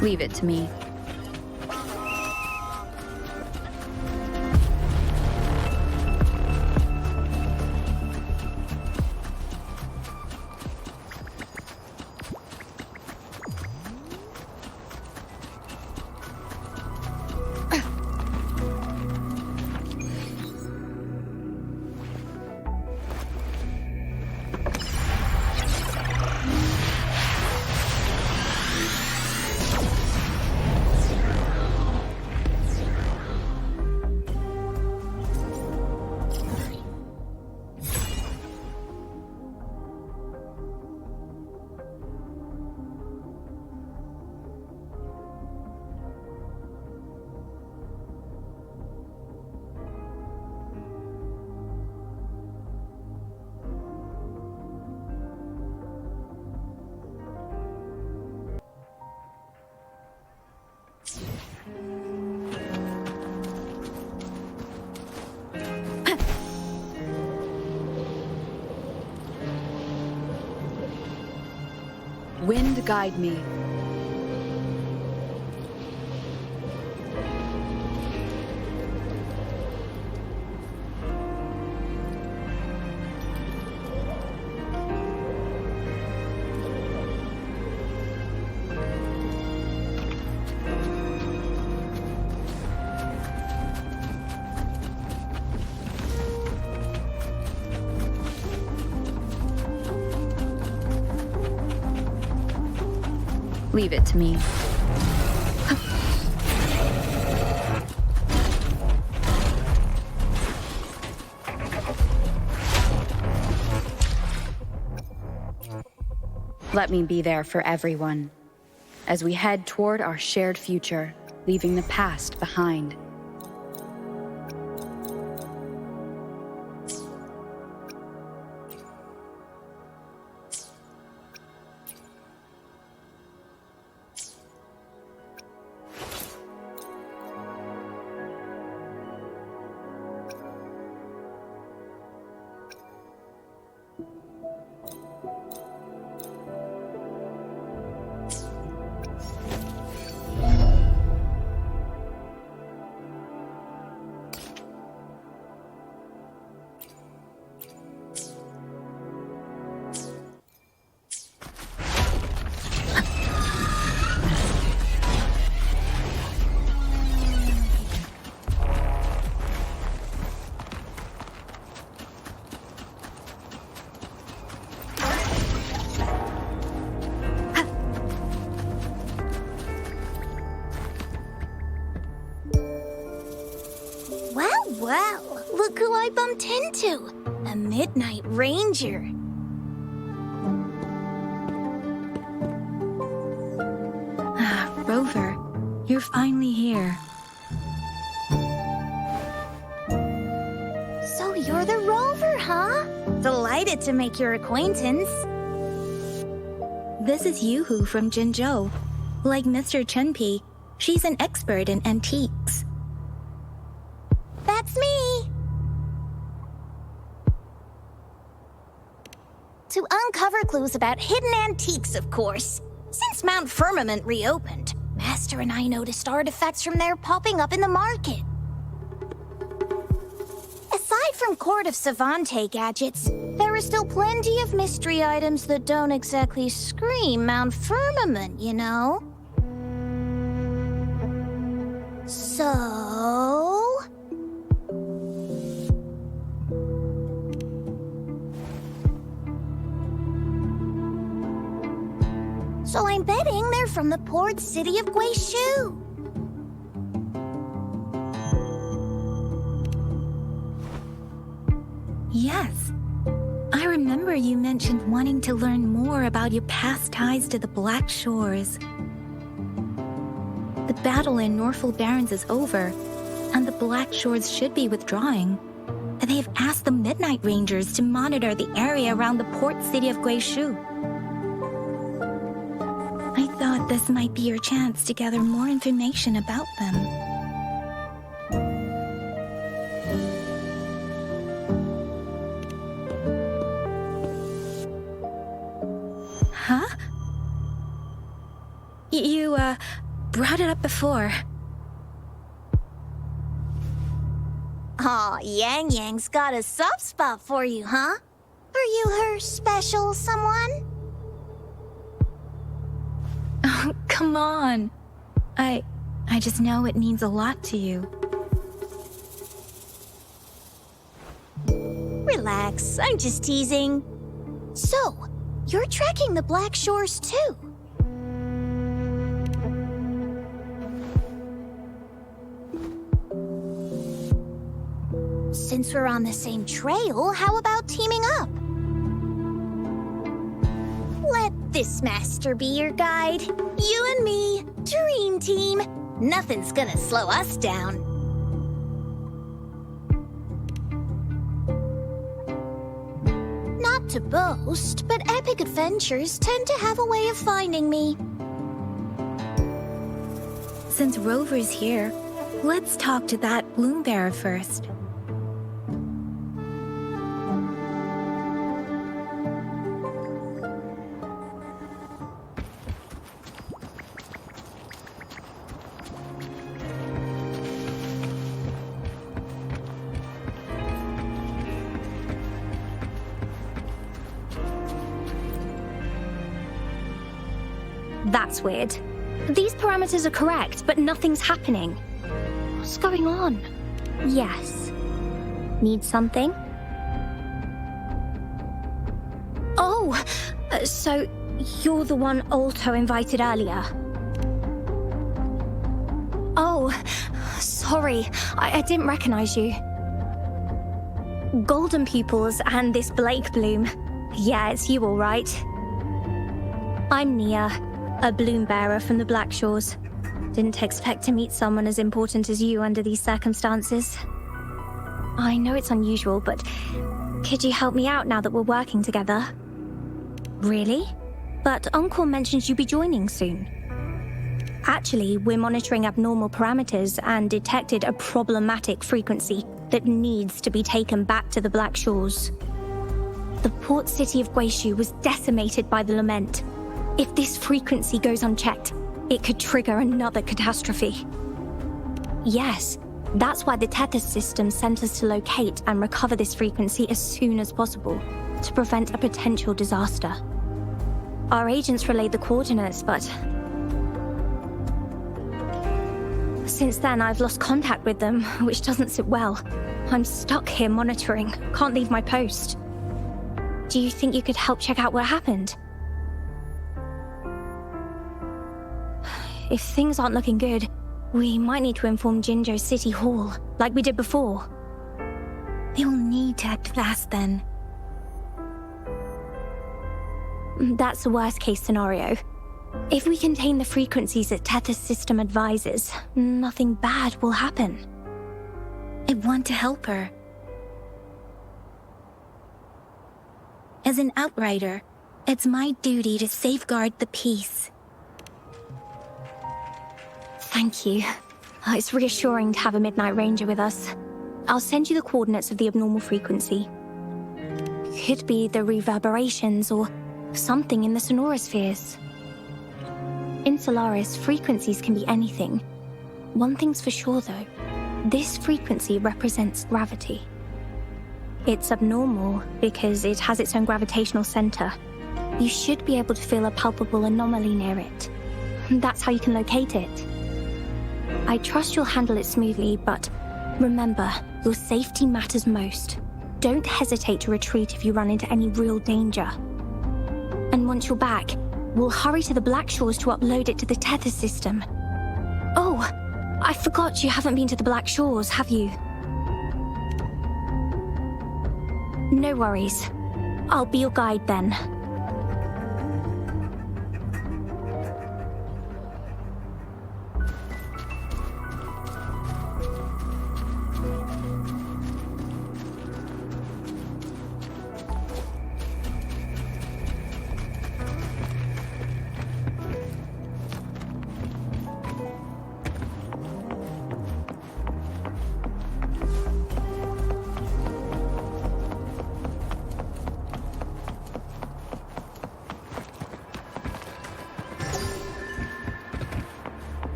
Leave it to me. Wind guide me. Leave it to me. Let me be there for everyone as we head toward our shared future, leaving the past behind. Well, look who I bumped into. A Midnight Ranger. Rover, you're finally here. So you're the Rover, huh? Delighted to make your acquaintance. This is Yoo-hoo from Jinzhou. Like Mr. Chunpei, she's an expert in antiques. That's me! To uncover clues about hidden antiques, of course. Since Mount Firmament reopened, Master and I noticed artifacts from there popping up in the market. Aside from Court of Savante gadgets, there are still plenty of mystery items that don't exactly scream Mount Firmament, you know? So I'm betting they're from the port city of Guizhou. Yes. I remember you mentioned wanting to learn more about your past ties to the Black Shores. The battle in Norfolk Barrens is over, and the Black Shores should be withdrawing. They've asked the Midnight Rangers to monitor the area around the port city of Guizhou. I thought this might be your chance to gather more information about them. Huh? brought it up before. Aw, Yang Yang's got a soft spot for you, huh? Are you her special someone? Oh, come on. I just know it means a lot to you. Relax, I'm just teasing. So, you're tracking the Black Shores too? Since we're on the same trail, how about teaming up? Let this master be your guide. You and me, dream team. Nothing's gonna slow us down. Not to boast, but epic adventures tend to have a way of finding me. Since Rover's here, let's talk to that bloom bearer first. That's weird. These parameters are correct, but nothing's happening. What's going on? Yes. Need something? Oh! So you're the one Alto invited earlier? Oh, sorry. I didn't recognize you. Golden pupils and this Blake bloom. Yeah, it's you all right. I'm Nia, a bloom bearer from the Black Shores. Didn't expect to meet someone as important as you under these circumstances. I know it's unusual, but could you help me out now that we're working together? Really? But Uncle mentioned you'd be joining soon. Actually, we're monitoring abnormal parameters and detected a problematic frequency that needs to be taken back to the Black Shores. The port city of Guishu was decimated by the lament. If this frequency goes unchecked, it could trigger another catastrophe. Yes, that's why the Tethys system sent us to locate and recover this frequency as soon as possible, to prevent a potential disaster. Our agents relayed the coordinates, but since then I've lost contact with them, which doesn't sit well. I'm stuck here monitoring, can't leave my post. Do you think you could help check out what happened? If things aren't looking good, we might need to inform Jinjo City Hall, like we did before. They'll need to act fast then. That's the worst case scenario. If we contain the frequencies that Tethys system advises, nothing bad will happen. I want to help her. As an outrider, it's my duty to safeguard the peace. Thank you. It's reassuring to have a Midnight Ranger with us. I'll send you the coordinates of the abnormal frequency. Could be the reverberations or something in the sonorospheres. In Solaris, frequencies can be anything. One thing's for sure though, this frequency represents gravity. It's abnormal because it has its own gravitational center. You should be able to feel a palpable anomaly near it. That's how you can locate it. I trust you'll handle it smoothly, but remember, your safety matters most. Don't hesitate to retreat if you run into any real danger. And once you're back, we'll hurry to the Black Shores to upload it to the Tethys system. Oh, I forgot you haven't been to the Black Shores, have you? No worries. I'll be your guide then.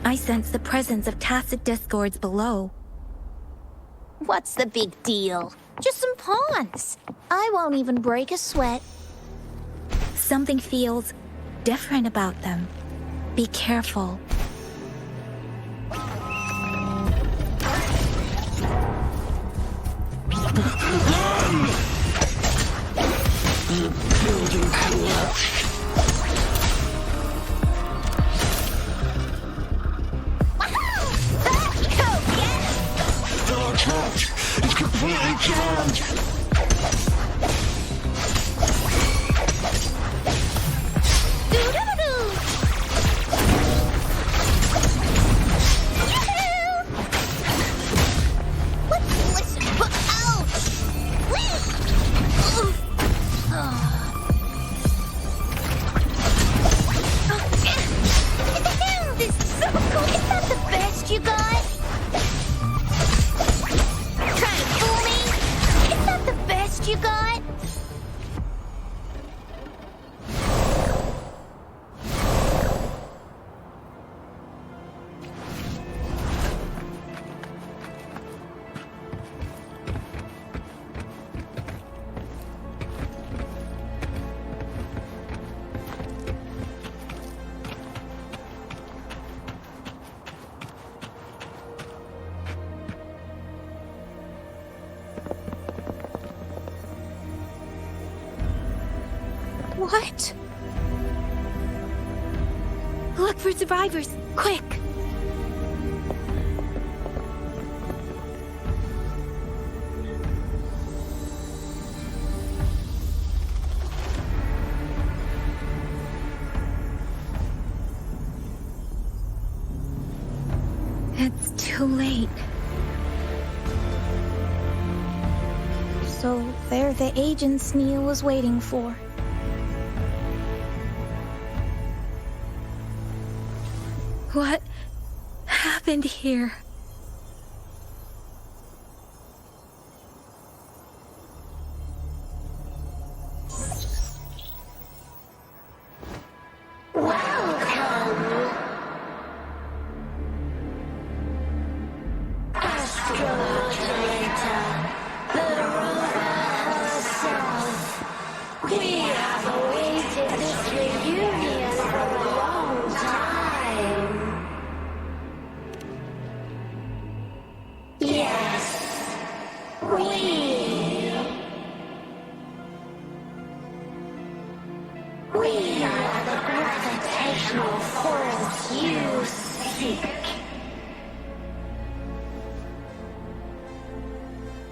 I sense the presence of tacit discords below. What's the big deal? Just some pawns. I won't even break a sweat. Something feels different about them. Be careful. The building collapsed. The attack is completely jammed. What? Look for survivors, quick! It's too late. So they're the agents Neil was waiting for. What happened here?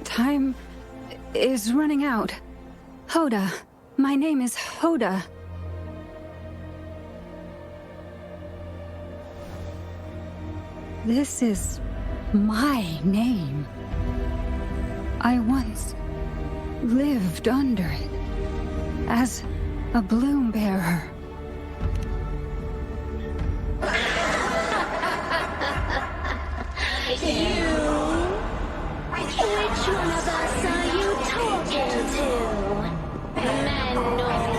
Time is running out. Hoda. My name is Hoda. This is my name. I once lived under it as a bloom bearer. Which one of us are you talking to? Men or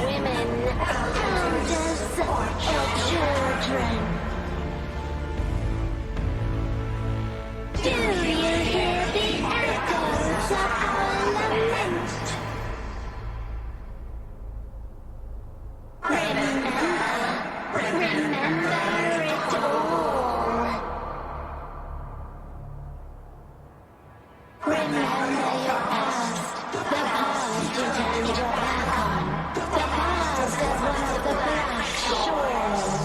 women? Elders or children? Do you hear the echoes of our lament? Remember it all. Remember your past, the past you turned your back on, the past of one of the black shores.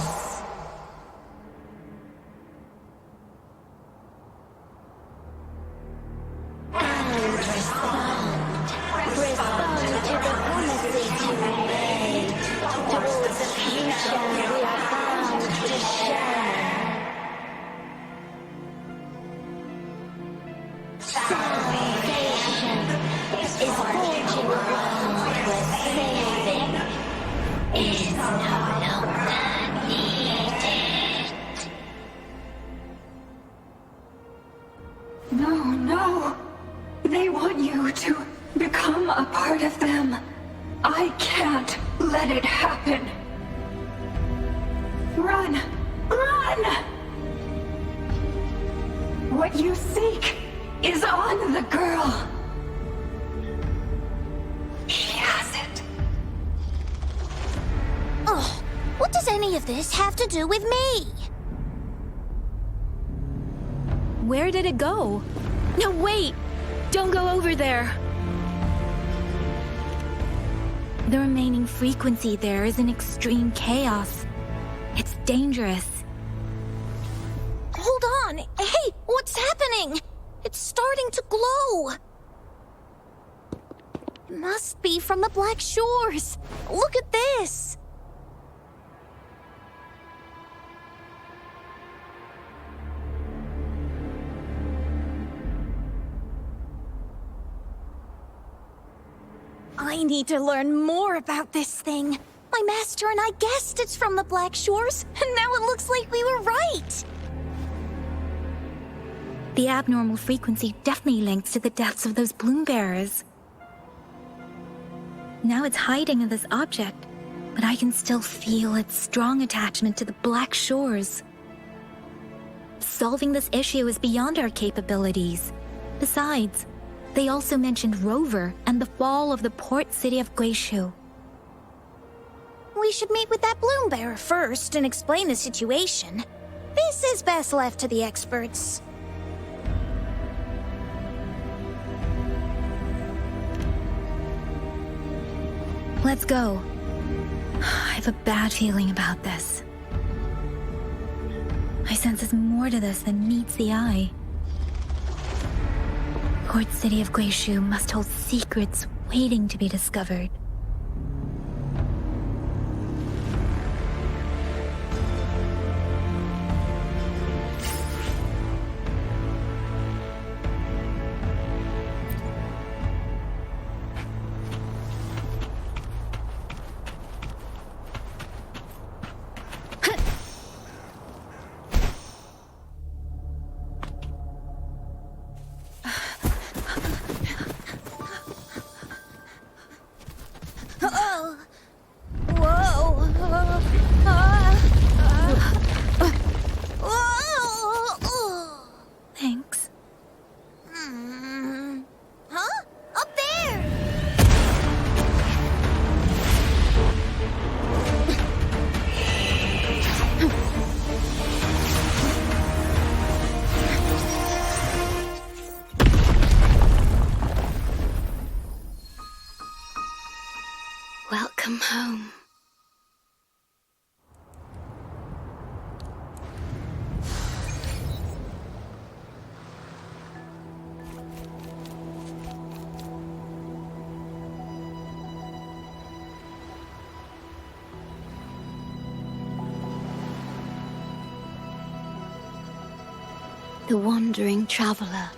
And respond to the promises you made, towards the future we are bound to share. Salvation is forging a world where saving is no longer needed. No. They want you to become a part of them. I can't let it happen. Run! What you seek is on the girl. She has it. Oh, what does any of this have to do with me? Where did it go? No, wait! Don't go over there! The remaining frequency there is in extreme chaos. It's dangerous. Hold on! Hey, what's happening? It's starting to glow! It must be from the Black Shores! Look at this! I need to learn more about this thing. My master and I guessed it's from the Black Shores, and now it looks like we were right. The abnormal frequency definitely links to the deaths of those bloom bearers. Now it's hiding in this object, but I can still feel its strong attachment to the Black Shores. Solving this issue is beyond our capabilities. Besides, they also mentioned Rover and the fall of the port city of Guishu. We should meet with that bloom bearer first and explain the situation. This is best left to the experts. Let's go. I have a bad feeling about this. I sense there's more to this than meets the eye. Port city of Guishu must hold secrets waiting to be discovered. Thanks. Huh? Up there! Welcome home. The wandering traveler.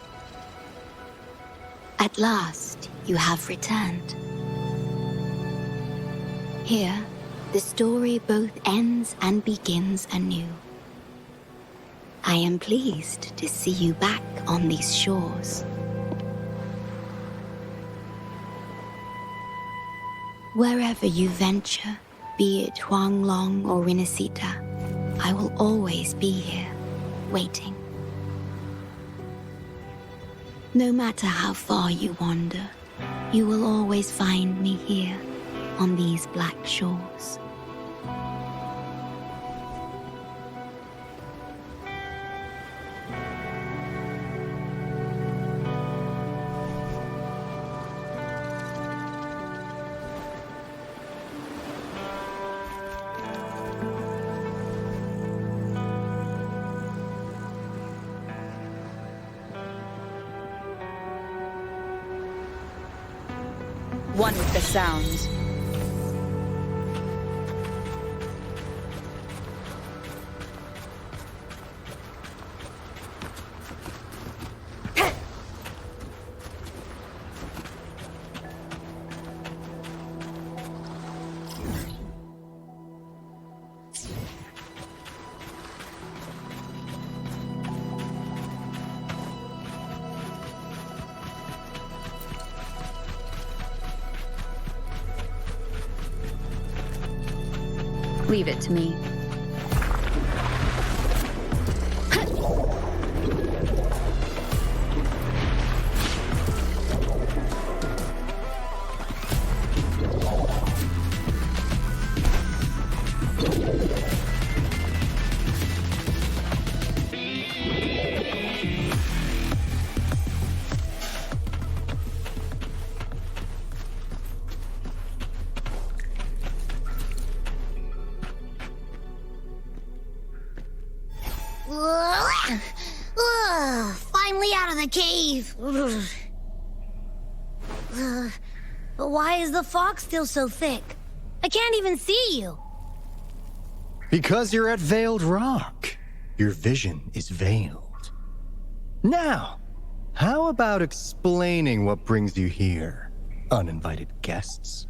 At last, you have returned. Here, the story both ends and begins anew. I am pleased to see you back on these shores. Wherever you venture, be it Huanglong or Rinasita, I will always be here, waiting. No matter how far you wander, you will always find me here on these black shores. One with the sounds. Leave it to me. cave. But why is the fog still so thick? I can't even see you. Because you're at Veiled Rock. Your vision is veiled. Now, how about explaining what brings you here, uninvited guests?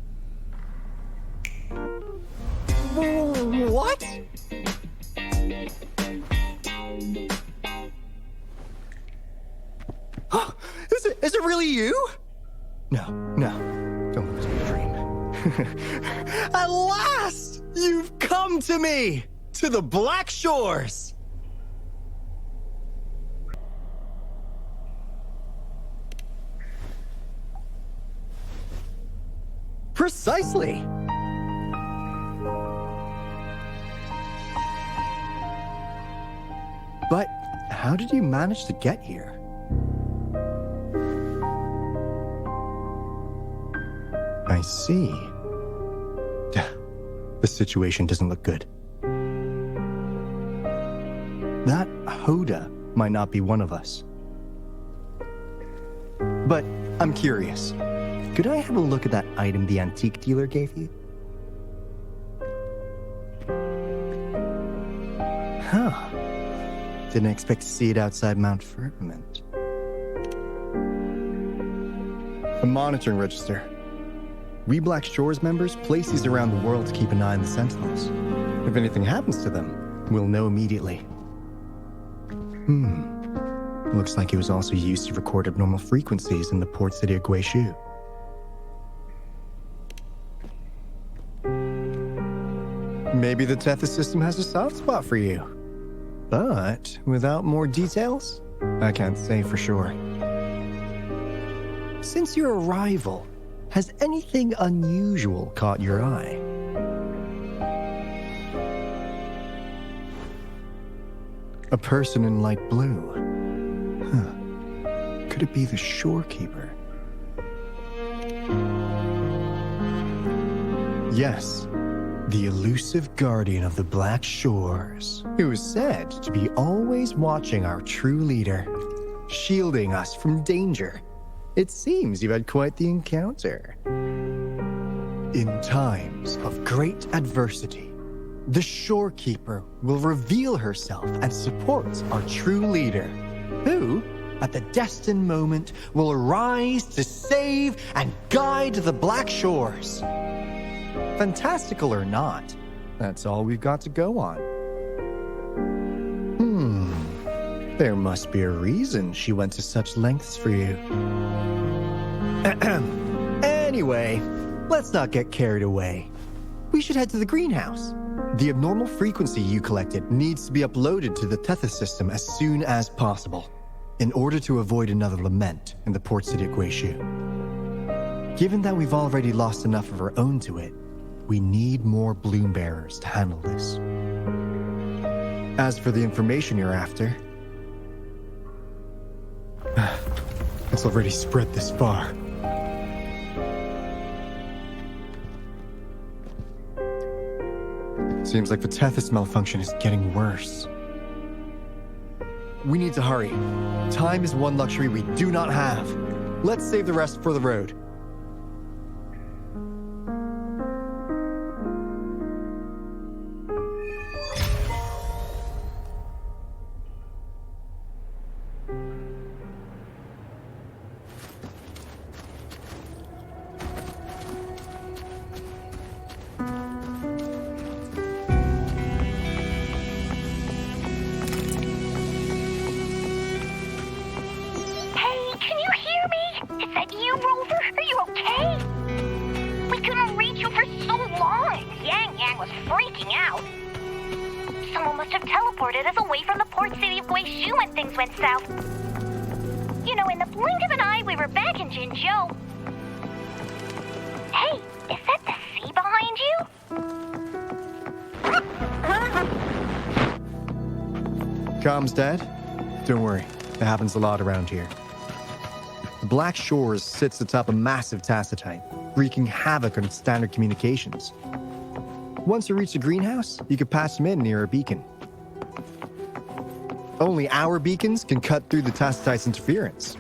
What? Is it really you? No, don't lose my dream. At last, you've come to me, to the Black Shores. Precisely. But how did you manage to get here? I see. The situation doesn't look good. That Hoda might not be one of us. But I'm curious. Could I have a look at that item the antique dealer gave you? Huh. Didn't expect to see it outside Mount Firmament. A monitoring register. We Black Shores members place these around the world to keep an eye on the Sentinels. If anything happens to them, we'll know immediately. Looks like it was also used to record abnormal frequencies in the port city of Guishu. Maybe the Tethys system has a soft spot for you. But without more details, I can't say for sure. Since your arrival, has anything unusual caught your eye? A person in light blue. Huh. Could it be the shorekeeper? Yes. The elusive guardian of the Black Shores, who is said to be always watching our true leader, shielding us from danger. It seems you've had quite the encounter. In times of great adversity, the shorekeeper will reveal herself and support our true leader, who, at the destined moment, will arise to save and guide the Black Shores. Fantastical or not, that's all we've got to go on. There must be a reason she went to such lengths for you. Anyway, let's not get carried away. We should head to the greenhouse. The abnormal frequency you collected needs to be uploaded to the Tethys system as soon as possible, in order to avoid another lament in the port city of Guishu. Given that we've already lost enough of our own to it, we need more bloom bearers to handle this. As for the information you're after, it's already spread this far. Seems like the Tethys malfunction is getting worse. We need to hurry. Time is one luxury we do not have. Let's save the rest for the road. Comms dead? Don't worry, it happens a lot around here. The Black Shores sits atop a massive tacitite, wreaking havoc on standard communications. Once you reach the greenhouse, you can patch them in near a beacon. Only our beacons can cut through the Tacitite's interference.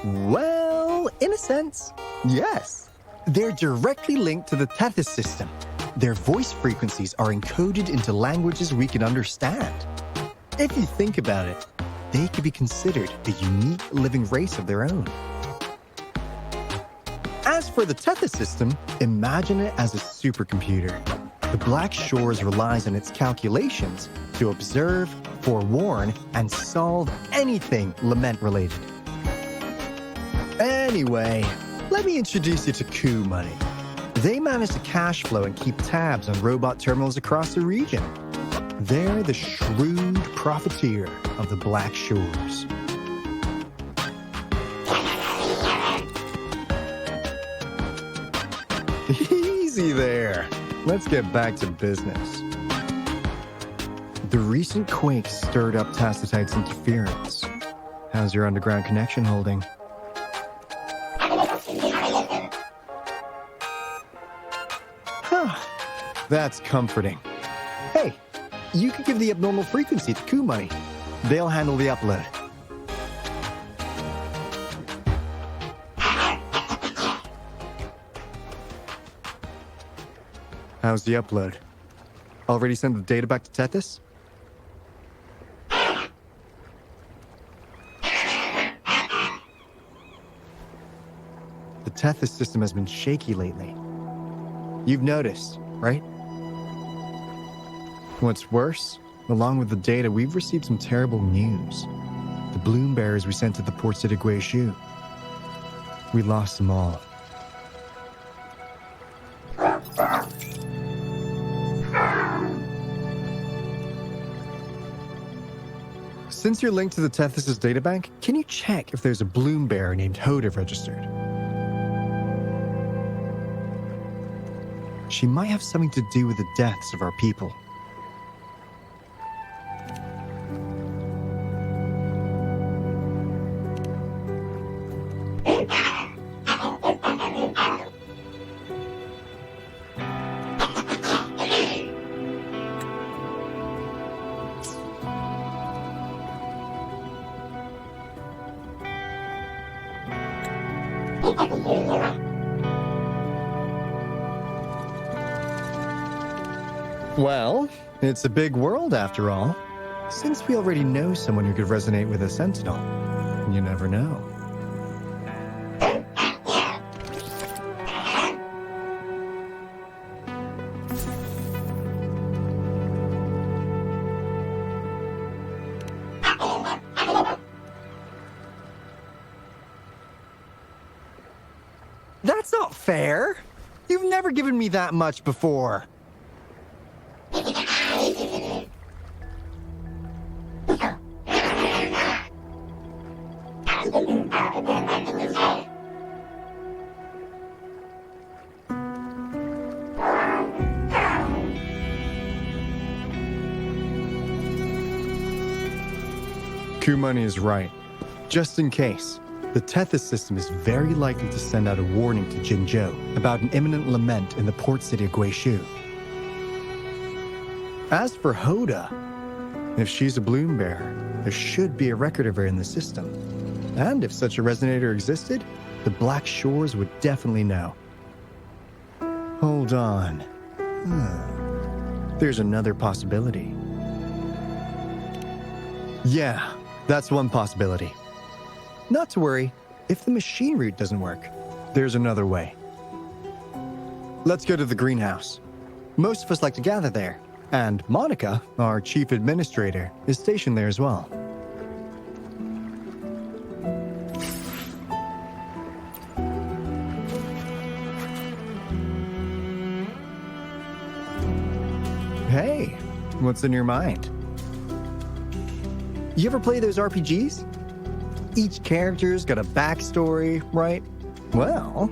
Well, in a sense, yes. They're directly linked to the Tethys system. Their voice frequencies are encoded into languages we can understand. If you think about it, they could be considered a unique living race of their own. As for the Tethys system, imagine it as a supercomputer. The Black Shores relies on its calculations to observe, forewarn, and solve anything lament-related. Anyway, let me introduce you to Coup Money. They manage to cash flow and keep tabs on robot terminals across the region. They're the shrewd profiteer of the Black Shores. Easy there. Let's get back to business. The recent quake stirred up Tacitite's interference. How's your underground connection holding? That's comforting. Hey, you can give the abnormal frequency to Coup Money. They'll handle the upload. How's the upload? Already sent the data back to Tethys? The Tethys system has been shaky lately. You've noticed, right? What's worse, along with the data, we've received some terrible news. The bloom bearers we sent to the port city Guizhou. We lost them all. Since you're linked to the Tethys' databank, can you check if there's a bloom bearer named Hoda registered? She might have something to do with the deaths of our people. Well, it's a big world after all. Since we already know someone who could resonate with a Sentinel, you never know. That's not fair. You've never given me that much before. Coup Money is right. Just in case, the Tethys system is very likely to send out a warning to Jinzhou about an imminent lament in the port city of Guizhou. As for Hoda, if she's a bloom bearer, there should be a record of her in the system. And if such a resonator existed, the Black Shores would definitely know. Hold on. There's another possibility. Yeah, that's one possibility. Not to worry, if the machine route doesn't work, there's another way. Let's go to the greenhouse. Most of us like to gather there, and Monica, our chief administrator, is stationed there as well. Hey, what's in your mind? You ever play those RPGs? Each character's got a backstory, right? Well,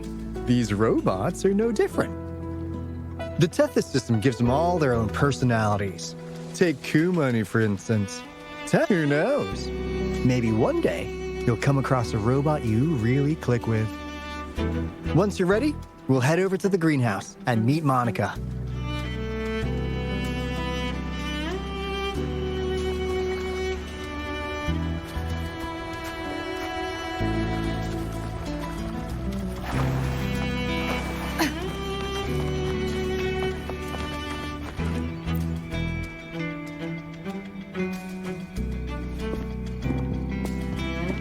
These robots are no different. The Tethys system gives them all their own personalities. Take Kumani, for instance. Who knows? Maybe one day, you'll come across a robot you really click with. Once you're ready, we'll head over to the greenhouse and meet Monica.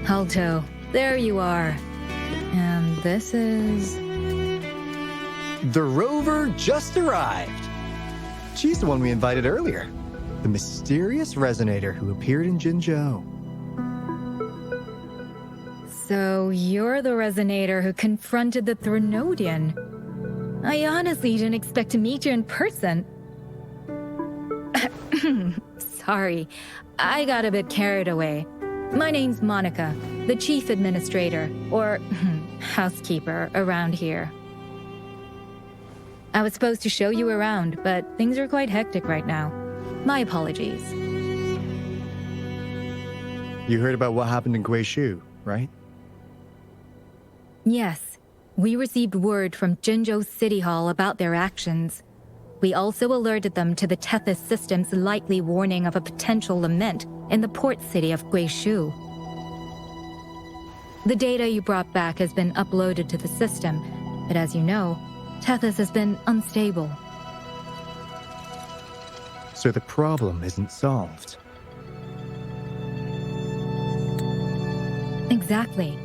Alto, there you are. And this is... The rover just arrived. She's the one we invited earlier. The mysterious resonator who appeared in Jinzhou. So you're the resonator who confronted the Threnodian. I honestly didn't expect to meet you in person. Sorry, I got a bit carried away. My name's Monica, the chief administrator, or housekeeper around here. I was supposed to show you around, but things are quite hectic right now. My apologies. You heard about what happened in Guishu, right? Yes, we received word from Jinzhou City Hall about their actions. We also alerted them to the Tethys system's likely warning of a potential lament in the port city of Guishu. The data you brought back has been uploaded to the system, but as you know, Tethys has been unstable. So the problem isn't solved. Exactly.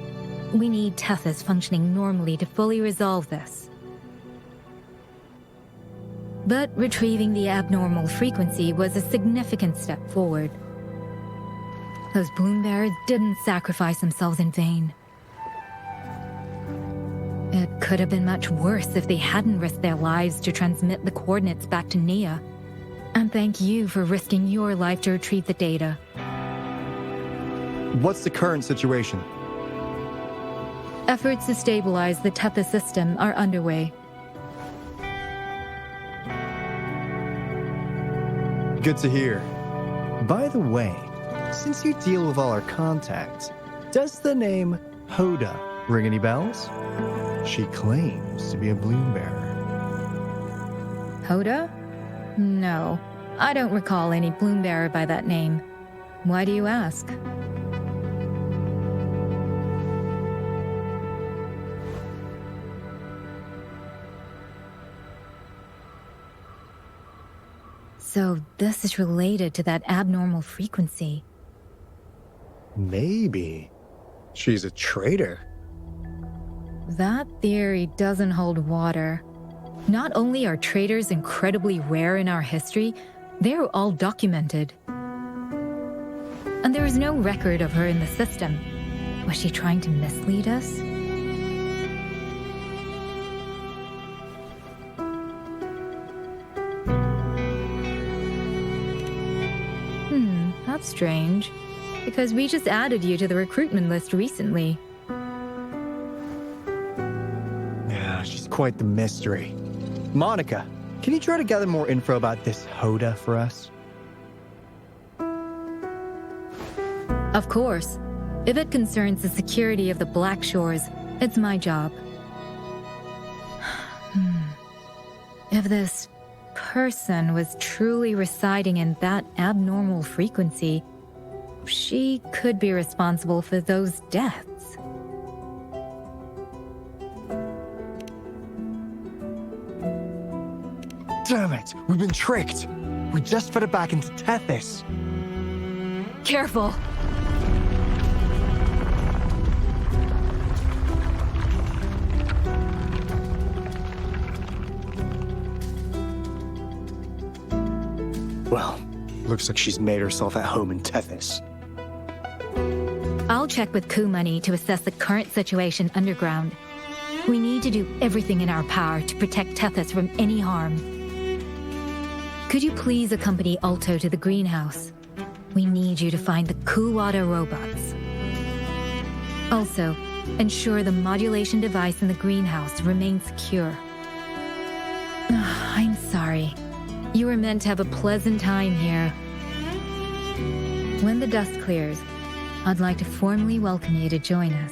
We need Tethys functioning normally to fully resolve this. But retrieving the abnormal frequency was a significant step forward. Those bloombearers didn't sacrifice themselves in vain. It could have been much worse if they hadn't risked their lives to transmit the coordinates back to Nia. And thank you for risking your life to retrieve the data. What's the current situation? Efforts to stabilize the Tethys system are underway. Good to hear. By the way, since you deal with all our contacts, does the name Hoda ring any bells? She claims to be a bloom bearer. Hoda? No, I don't recall any bloom bearer by that name. Why do you ask? So this is related to that abnormal frequency. Maybe. She's a traitor. That theory doesn't hold water. Not only are traitors incredibly rare in our history, they're all documented. And there is no record of her in the system. Was she trying to mislead us? That's strange, because we just added you to the recruitment list recently. Yeah, she's quite the mystery. Monica, can you try to gather more info about this Hoda for us? Of course. If it concerns the security of the Black Shores, it's my job. If this person was truly residing in that abnormal frequency, she could be responsible for those deaths. Damn it! We've been tricked! We just fed it back into Tethys. Careful! Well, looks like she's made herself at home in Tethys. I'll check with Kumani to assess the current situation underground. We need to do everything in our power to protect Tethys from any harm. Could you please accompany Alto to the greenhouse? We need you to find the Kuwata robots. Also, Ensure the modulation device in the greenhouse remains secure. I'm sorry. You were meant to have a pleasant time here. When the dust clears, I'd like to formally welcome you to join us.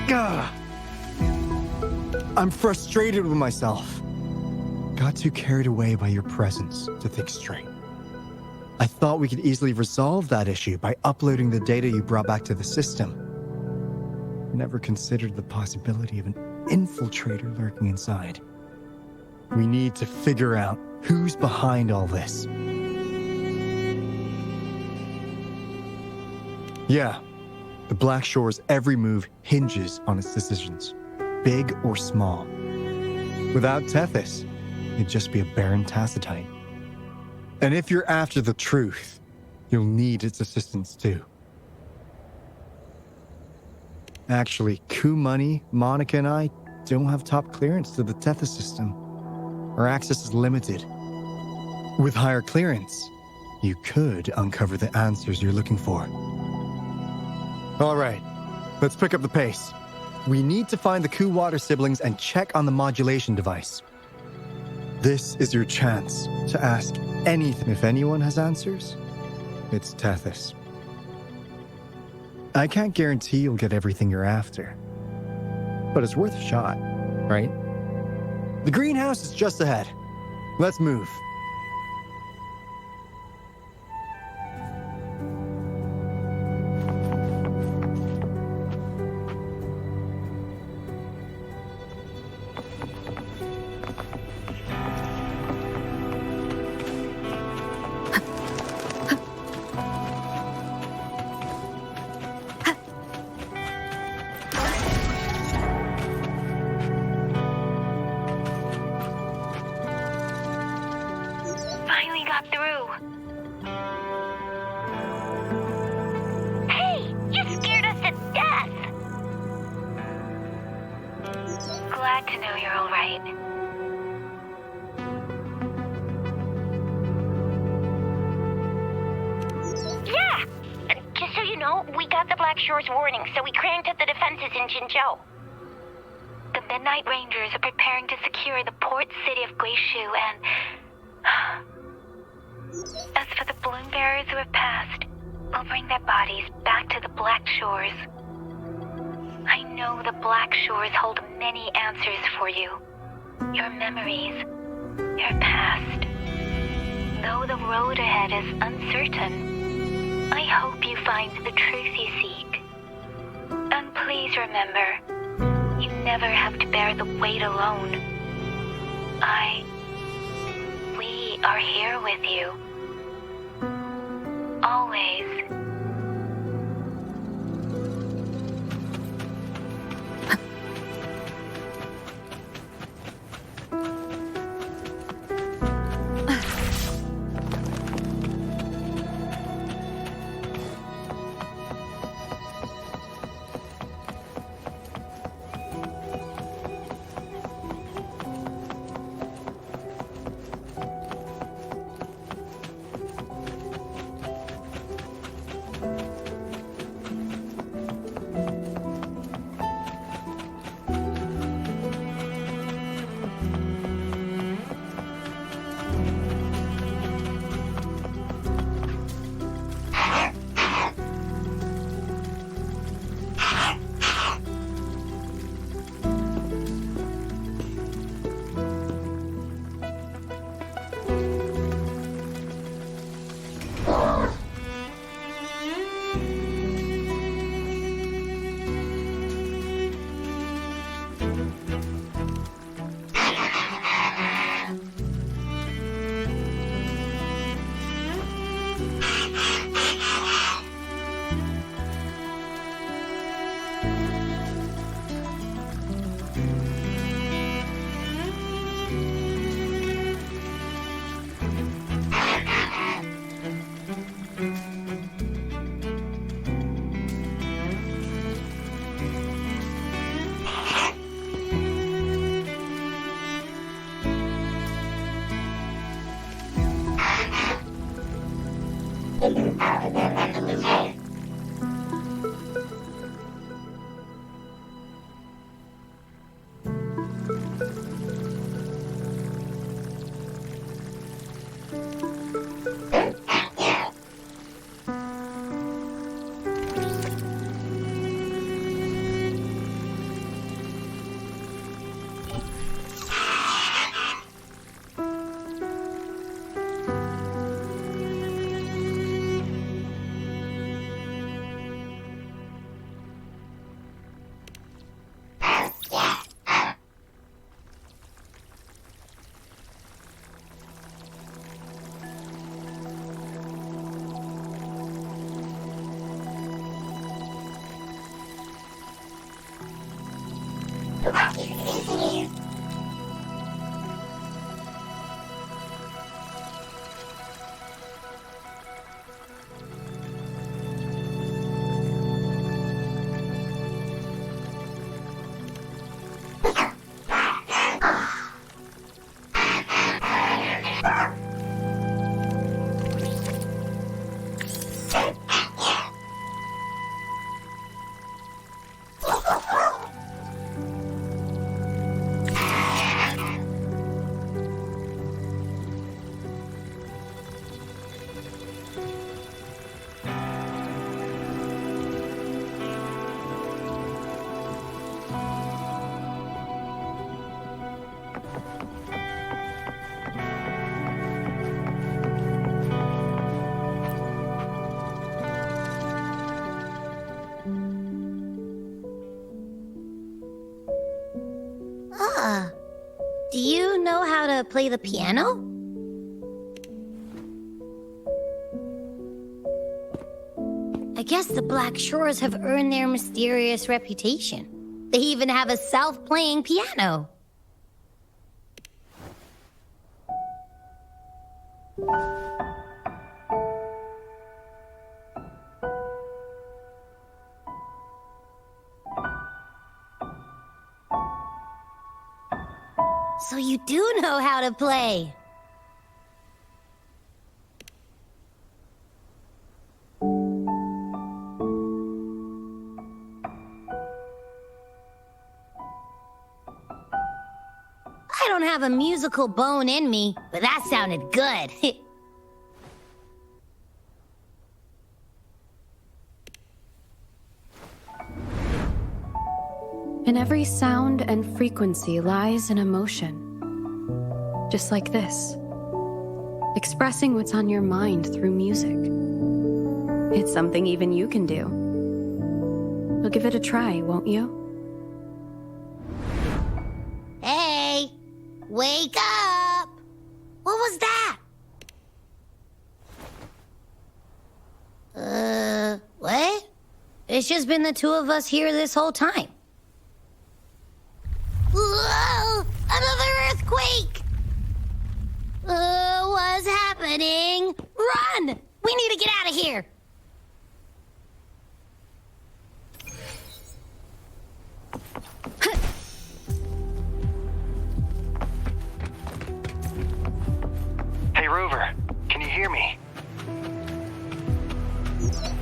Gah! I'm frustrated with myself. Got too carried away by your presence to think straight. I thought we could easily resolve that issue by uploading the data you brought back to the system. Never considered the possibility of an infiltrator lurking inside. We need to figure out who's behind all this. Yeah, the Black Shore's every move hinges on its decisions, big or small. Without Tethys, it'd just be a barren tacitite. And if you're after the truth, you'll need its assistance too. Actually, Coup Money, Monica and I don't have top clearance to the Tethys system. Our access is limited. With higher clearance, you could uncover the answers you're looking for. All right, let's pick up the pace. We need to find the Coup Water siblings and check on the modulation device. This is your chance to ask anything. If anyone has answers, it's Tethys. I can't guarantee you'll get everything you're after, but it's worth a shot, right? The greenhouse is just ahead. Let's move. Warning, so we cranked up the defenses in Jinzhou. The Midnight Rangers are preparing to secure the port city of Guishu and... As for the balloon bearers who have passed, we'll bring their bodies back to the Black Shores. I know the Black Shores hold many answers for you. Your memories, your past. Though the road ahead is uncertain, I hope you find the truth you seek. And please remember, you never have to bear the weight alone. We are here with you. Always. to play the piano? I guess the Black Shores have earned their mysterious reputation. They even have a self-playing piano. So you do know how to play. I don't have a musical bone in me, but that sounded good. In every sound and frequency lies an emotion. Just like this. Expressing what's on your mind through music. It's something even you can do. You'll give it a try, won't you? Hey! Wake up! What was that? What? It's just been the two of us here this whole time. Whoa! Another earthquake! What's happening? Run! We need to get out of here! Hey, Rover, can you hear me?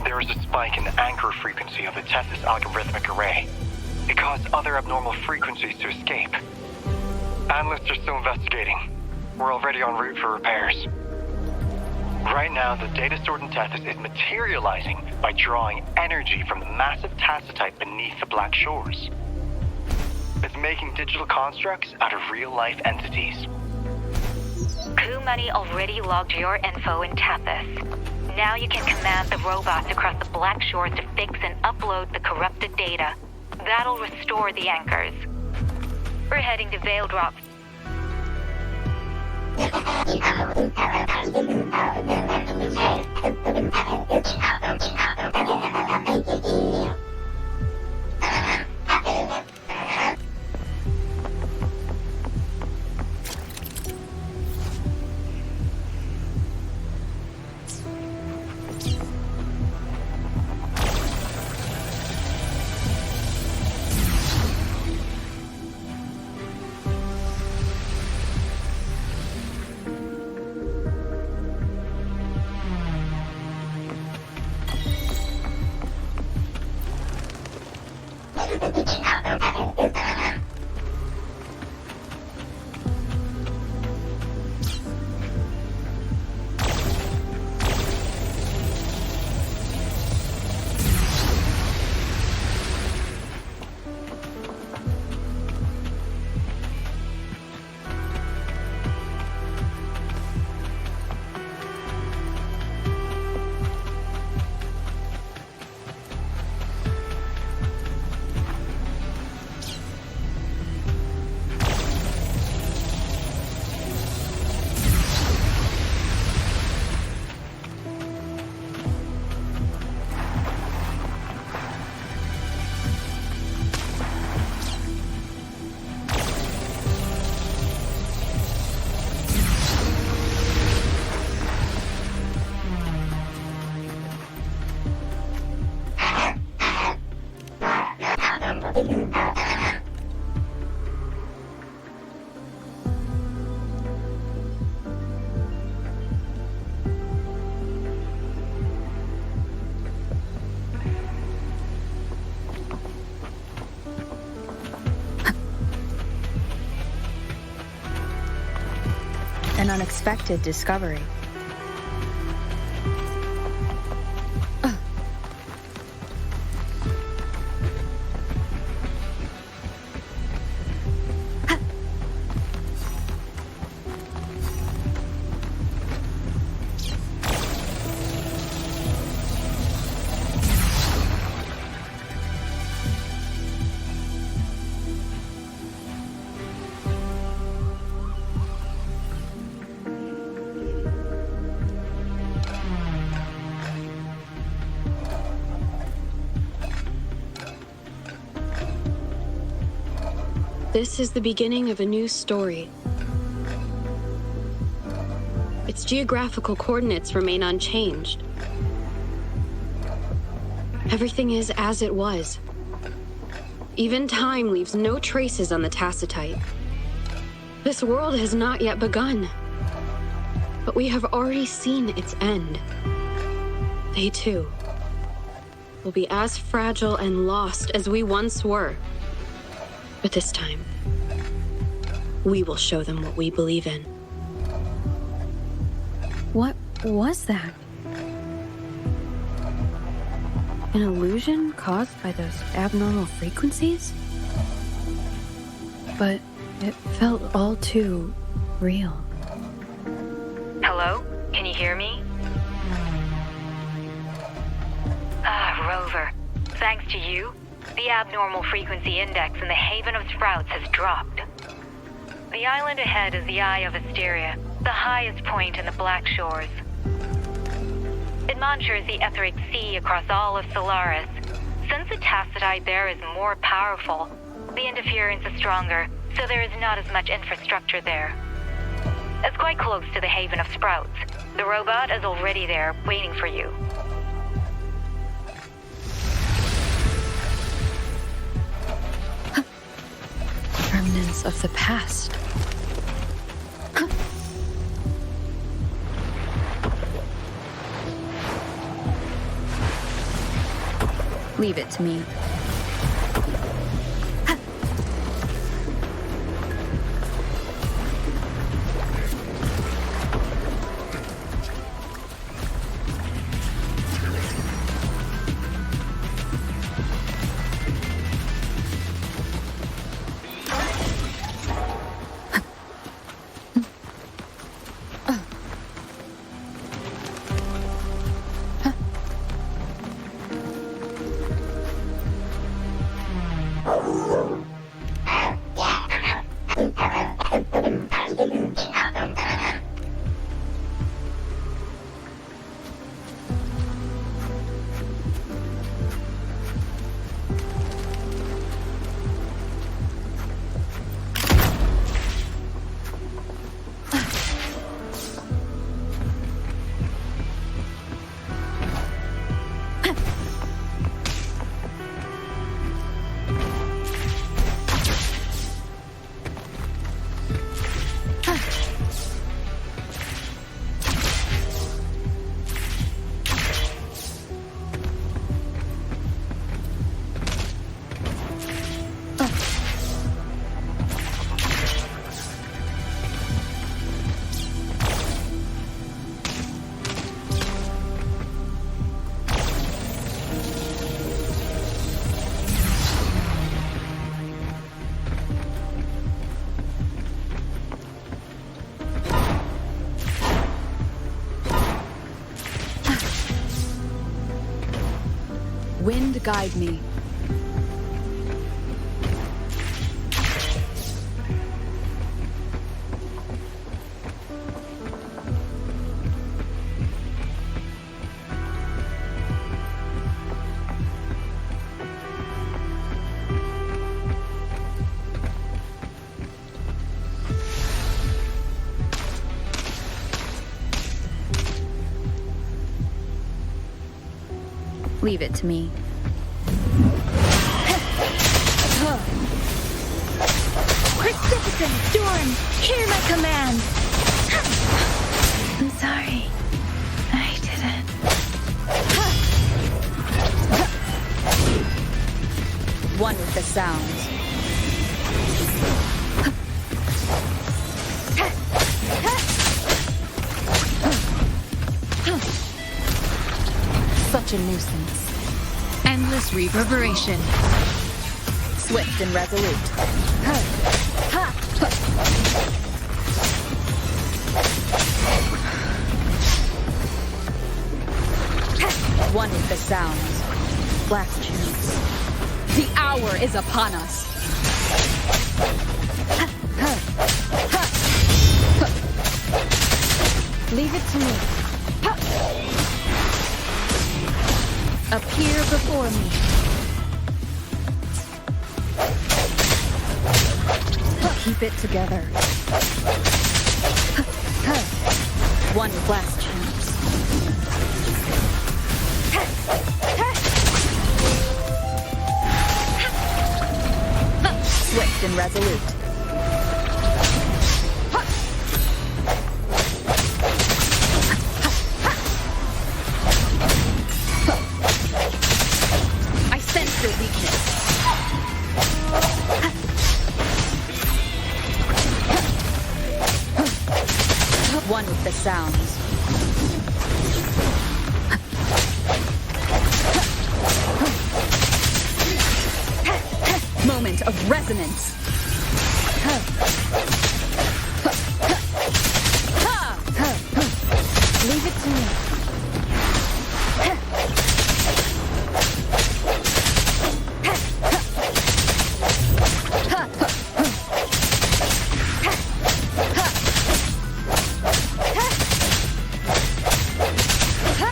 There is a spike in the anchor frequency of the Tethys algorithmic array. It caused other abnormal frequencies to escape. Analysts are still investigating. We're already en route for repairs. Right now, the data stored in Tethys is materializing by drawing energy from the massive tacitite beneath the Black Shores. It's making digital constructs out of real-life entities. Coup Money already logged your info in Tethys. Now you can command the robots across the Black Shores to fix and upload the corrupted data. That'll restore the anchors. We're heading to Veiled Rock. An unexpected discovery. This is the beginning of a new story. Its geographical coordinates remain unchanged. Everything is as it was. Even time leaves no traces on the Tacitite. This world has not yet begun, but we have already seen its end. They too will be as fragile and lost as we once were. But this time, we will show them what we believe in. What was that? An illusion caused by those abnormal frequencies? But it felt all too real. Hello? Can you hear me? Rover. Thanks to you, the abnormal frequency index in the Haven of Sprouts has dropped. The island ahead is the Eye of Asteria, the highest point in the Black Shores. It monitors the etheric sea across all of Solaris. Since the Tacitite there is more powerful, the interference is stronger, so there is not as much infrastructure there. It's quite close to the Haven of Sprouts. The robot is already there, waiting for you. Remnants of the past. Leave it to me. Wind guide me. Leave it to me. Precipitous storm, hear my command! I'm sorry. I didn't. One with the sounds. Such a nuisance. Endless reverberation. Swift and resolute. One with the sounds. Black tunes. The hour is upon us. Leave it to me. Appear before me. Keep it together. One last chance. Swift and resolute. I sense your weakness. One with the sounds. Moment of resonance. Leave it to me.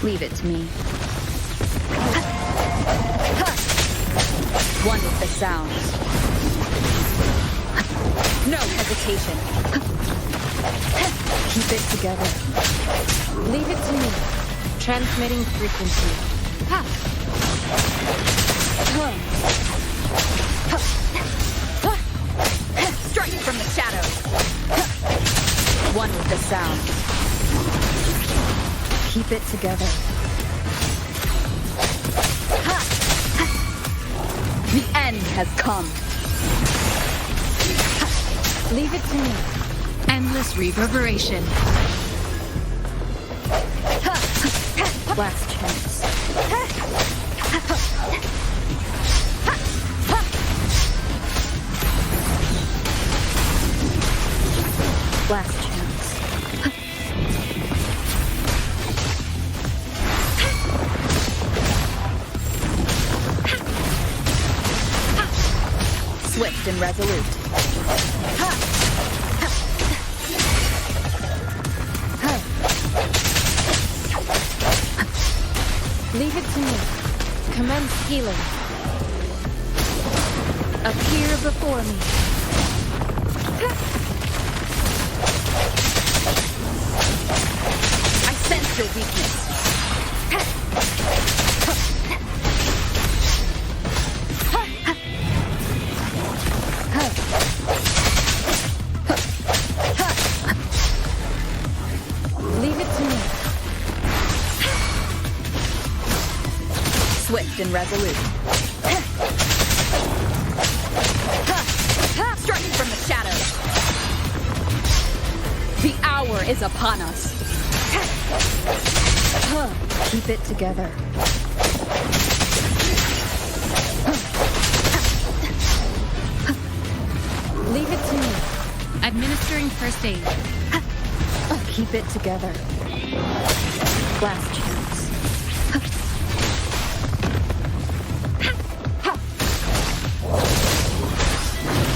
Leave it to me. One with the sounds. No hesitation. Keep it together. Leave it to me. Transmitting frequency. Strike from the shadows. One with the sounds. Keep it together. The end has come. Leave it to me. Endless reverberation. Last chance. Last chance. Swift and resolute. Leave it to me. Commence healing. Appear before me. I sense your weakness. Leave it to me. Swift and resolute. Strike from the shadows. The hour is upon us. Keep it together. Leave it to me. Administering first aid. Keep it together. Last chance.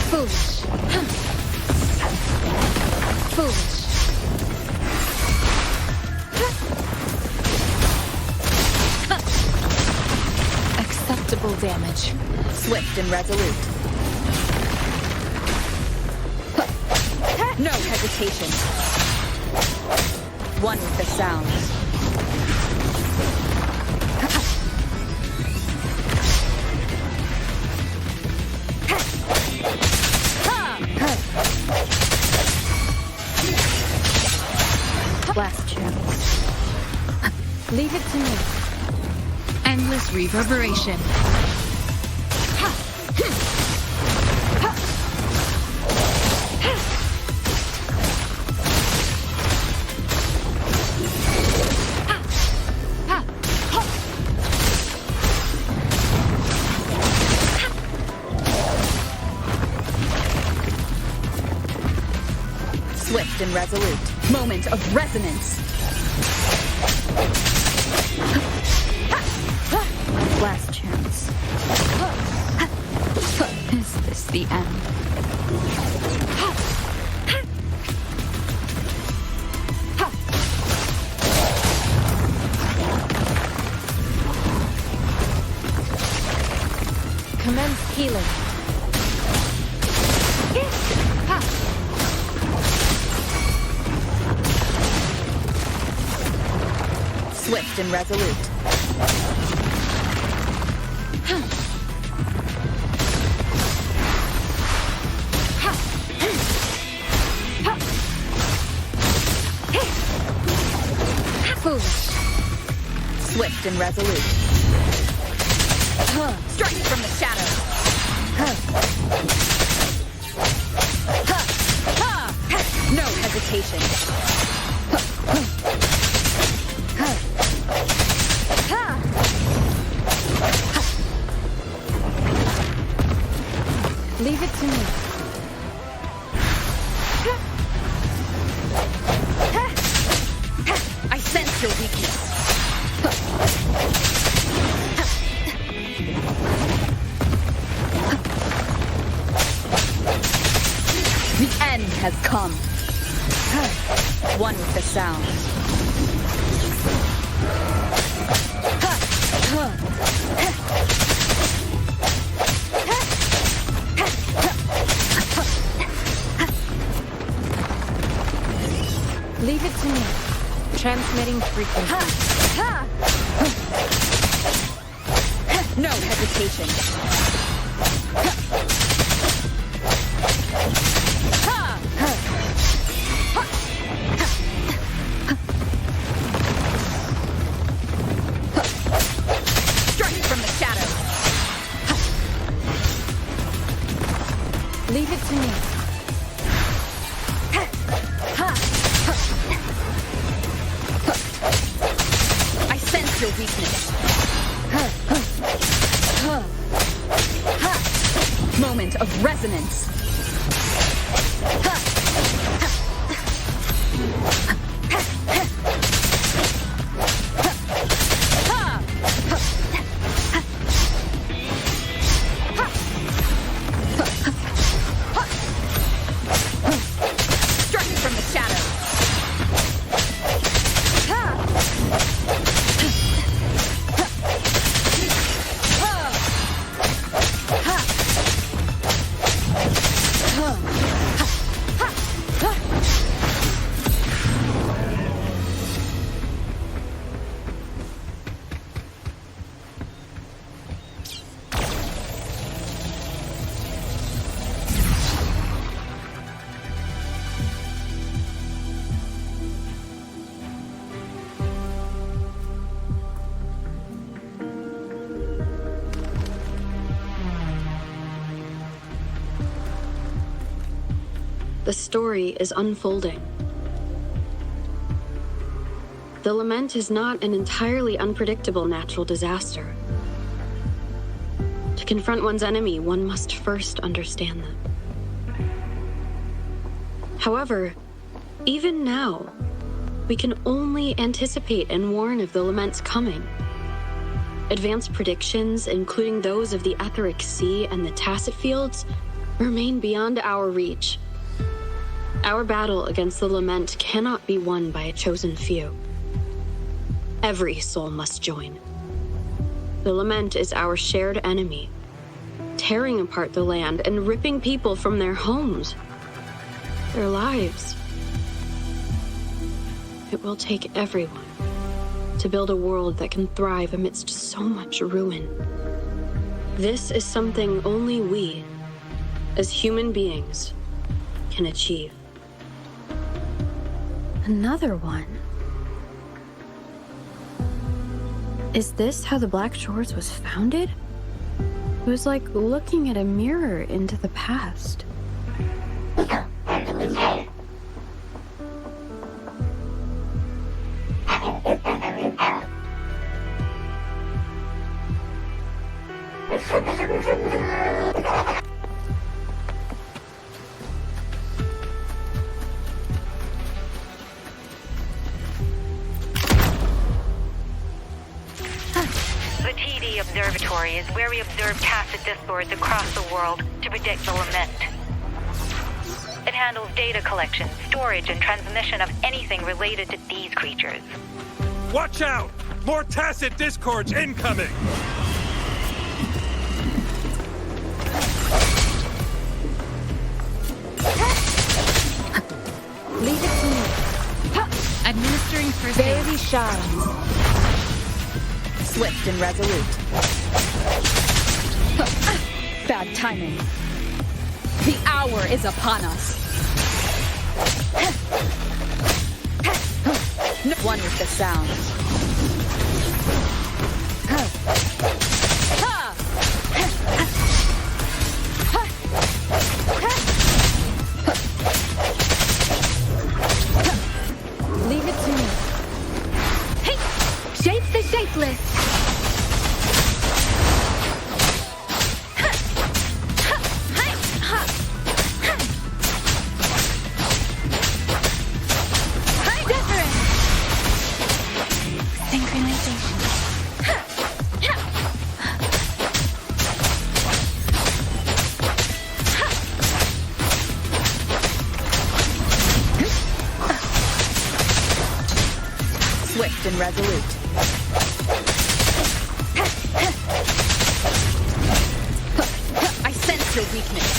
Foolish. Foolish. Acceptable damage. Swift and resolute. No hesitation. One with the sounds. Last chance. Leave it to me. Endless reverberation. Swift and resolute. Moment of resonance. Last chance. Is this the end? Commence healing. Swift and resolute. Foolish. Swift and resolute. Strike from the shadows. No hesitation. Leave it to me. I sense your weakness. The end has come. One with the sound. Leave it to me. Transmitting frequency. No hesitation. Strike from the shadows. Leave it to me. I sense your weakness. Moment of resonance. Strike from the shadows. The story is unfolding. The lament is not an entirely unpredictable natural disaster. To confront one's enemy, one must first understand them. However, even now, we can only anticipate and warn of the lament's coming. Advanced predictions, including those of the Etheric Sea and the Tacit Fields, remain beyond our reach. Our battle against the lament cannot be won by a chosen few. Every soul must join. The lament is our shared enemy, tearing apart the land and ripping people from their homes, their lives. It will take everyone to build a world that can thrive amidst so much ruin. This is something only we, as human beings, can achieve. Another one. Is this how the Black Shores was founded? It was like looking at a mirror into the past. The TD Observatory is where we observe tacit discords across the world to predict the lament. It handles data collection, storage, and transmission of anything related to these creatures. Watch out! More tacit discords incoming! shines. Swift and resolute. Bad timing. The hour is upon us. One with the sound. Leave it to me. Hey! Shape the shapeless! Swift and resolute. I sense your weakness.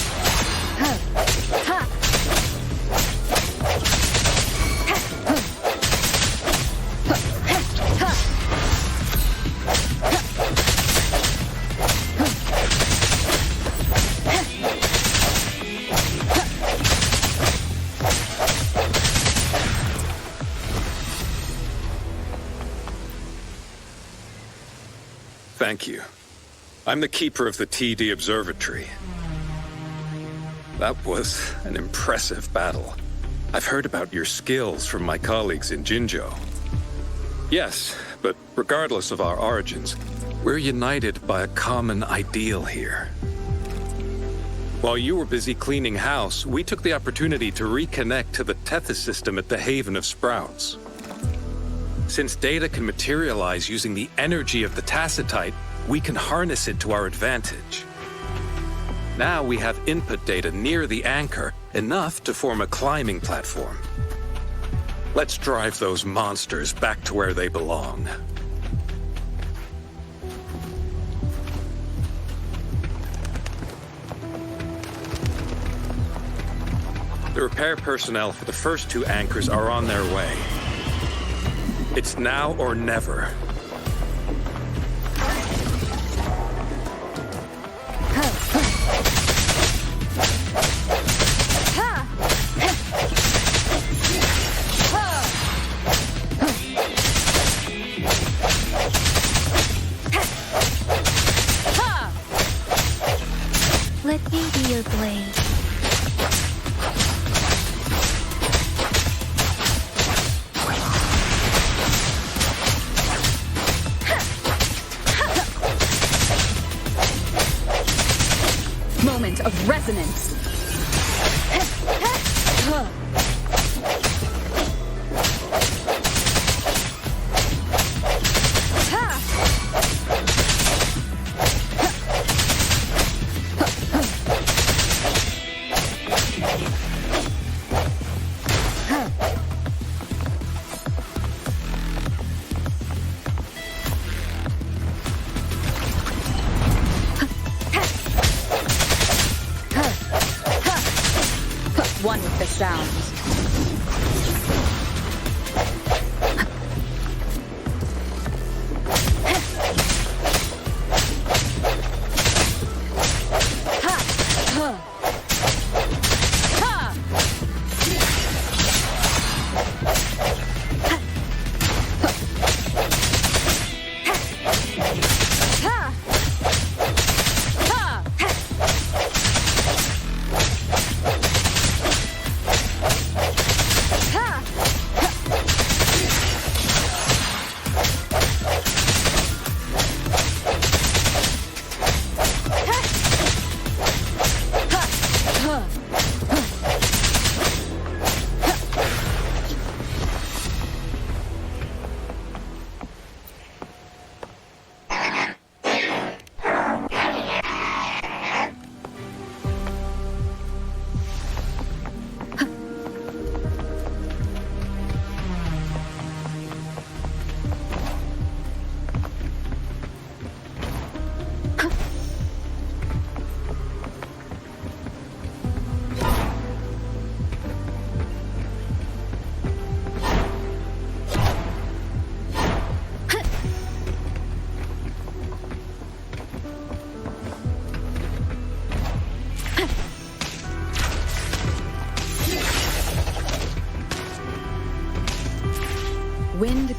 Thank you. I'm the keeper of the TD Observatory. That was an impressive battle. I've heard about your skills from my colleagues in Jinzhou. Yes, but regardless of our origins, we're united by a common ideal here. While you were busy cleaning house, we took the opportunity to reconnect to the Tethys system at the Haven of Sprouts. Since data can materialize using the energy of the Tacitite, we can harness it to our advantage. Now we have input data near the anchor, enough to form a climbing platform. Let's drive those monsters back to where they belong. The repair personnel for the first two anchors are on their way. It's now or never. Let me be your blade. Moment of resonance. One with the sounds.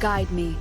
guide me.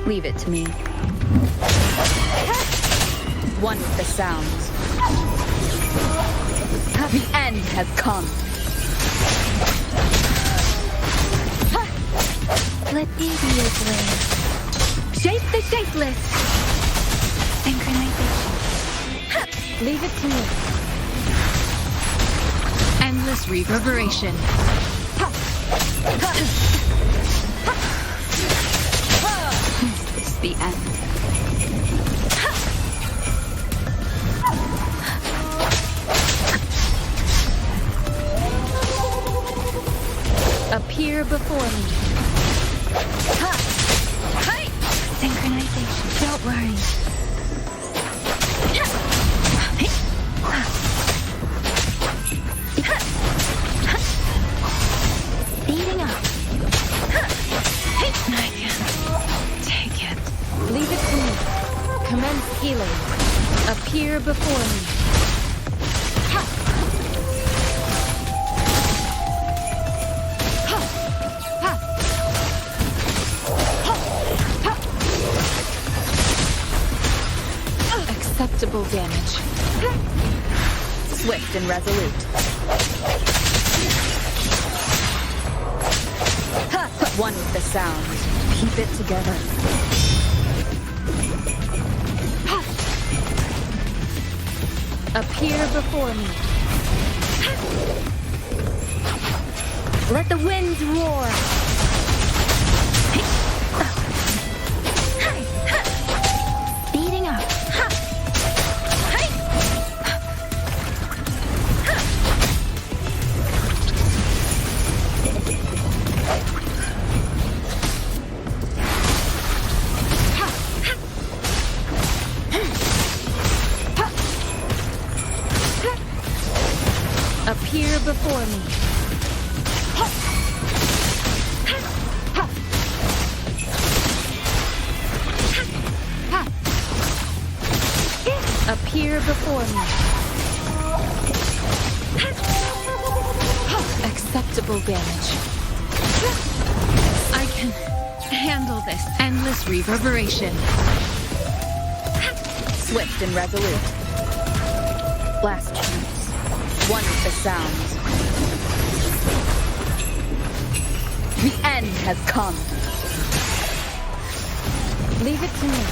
Leave it to me. One with the sounds. The end has come. Let me be your blade. Shape the shapeless. Synchronization. Leave it to me. Endless reverberation. The end. Appear before me. Synchronization. Don't worry. Speeding up. I can't take it. Leave it to me. Commence healing. Appear before me. Acceptable damage. Swift and resolute. One with the sound. Keep it together. Appear before me. Let the winds roar. Speeding up. Appear before me. Appear before me. Acceptable damage. I can handle this. Endless reverberation. Swift and resolute. Last chance. One with the sounds. The end has come. Leave it to me.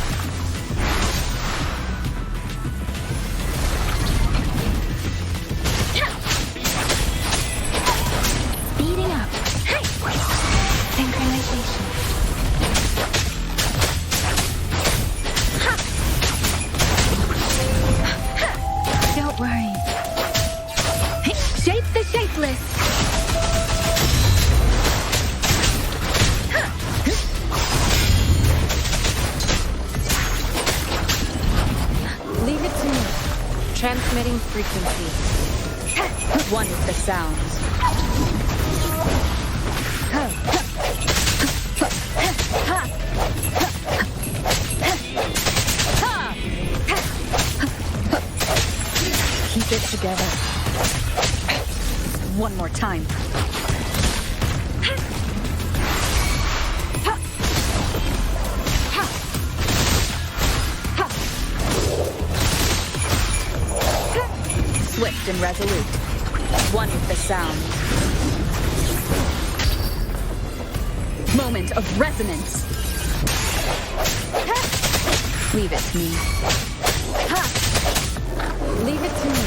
Speeding up. Synchronization. Don't worry. Shape the shapeless. Leave it to me. Transmitting frequency. One with the sounds. Keep it together. One more time. Swift and resolute. One with the sound. Moment of resonance. Leave it to me. Leave it to me.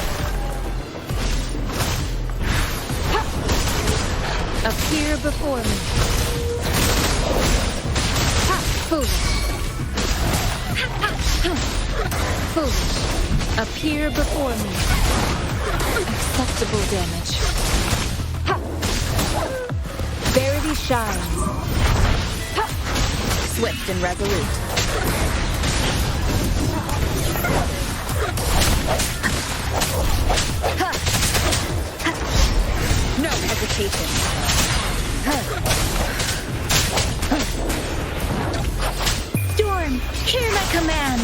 Appear before me. Foolish. Foolish. Appear before me. Acceptable damage. Verity shines. Swift and resolute. No hesitation. Storm, hear my command.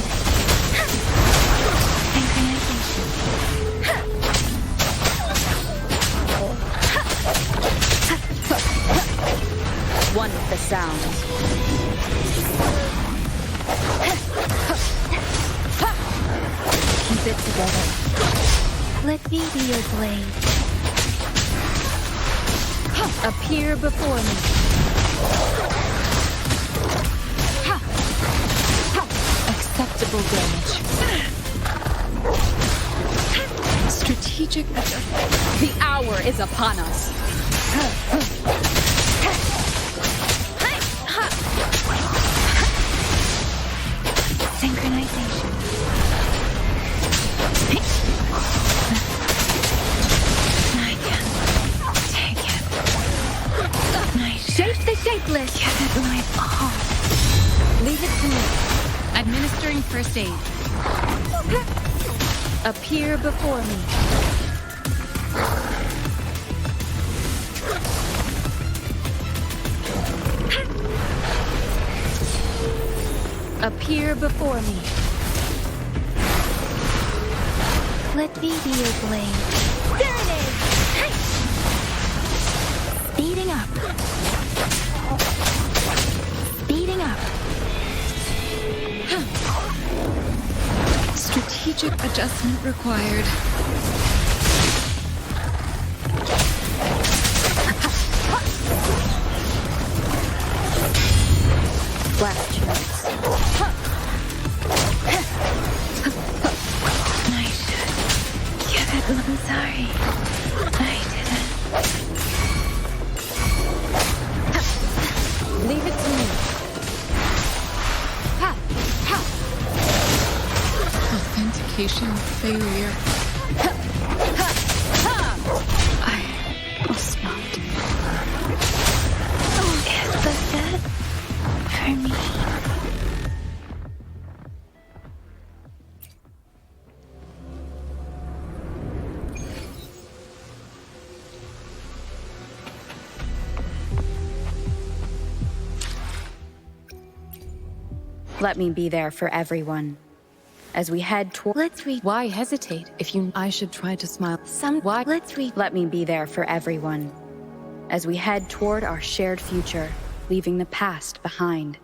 Synchronization. One with the sounds. Keep it together. Let me be your blade. Appear before me. Acceptable damage. Strategic adjustment. The hour is upon us. Synchronization. Shape the shapeless. Give it my all. Leave it to me. Administering first aid. Appear before me. Appear before me. Let me be your blade. There it is! Speeding up. Speeding up. Strategic adjustment required. Blast chance. I should give it. I'm sorry. I didn't. Leave it to me. Authentication failure. I was not. Oh, is the set for me? Let me be there for everyone. As we head toward... Let's read. Why hesitate if you... I should try to smile. Why... Let's read. Let me be there for everyone. As we head toward our shared future, leaving the past behind.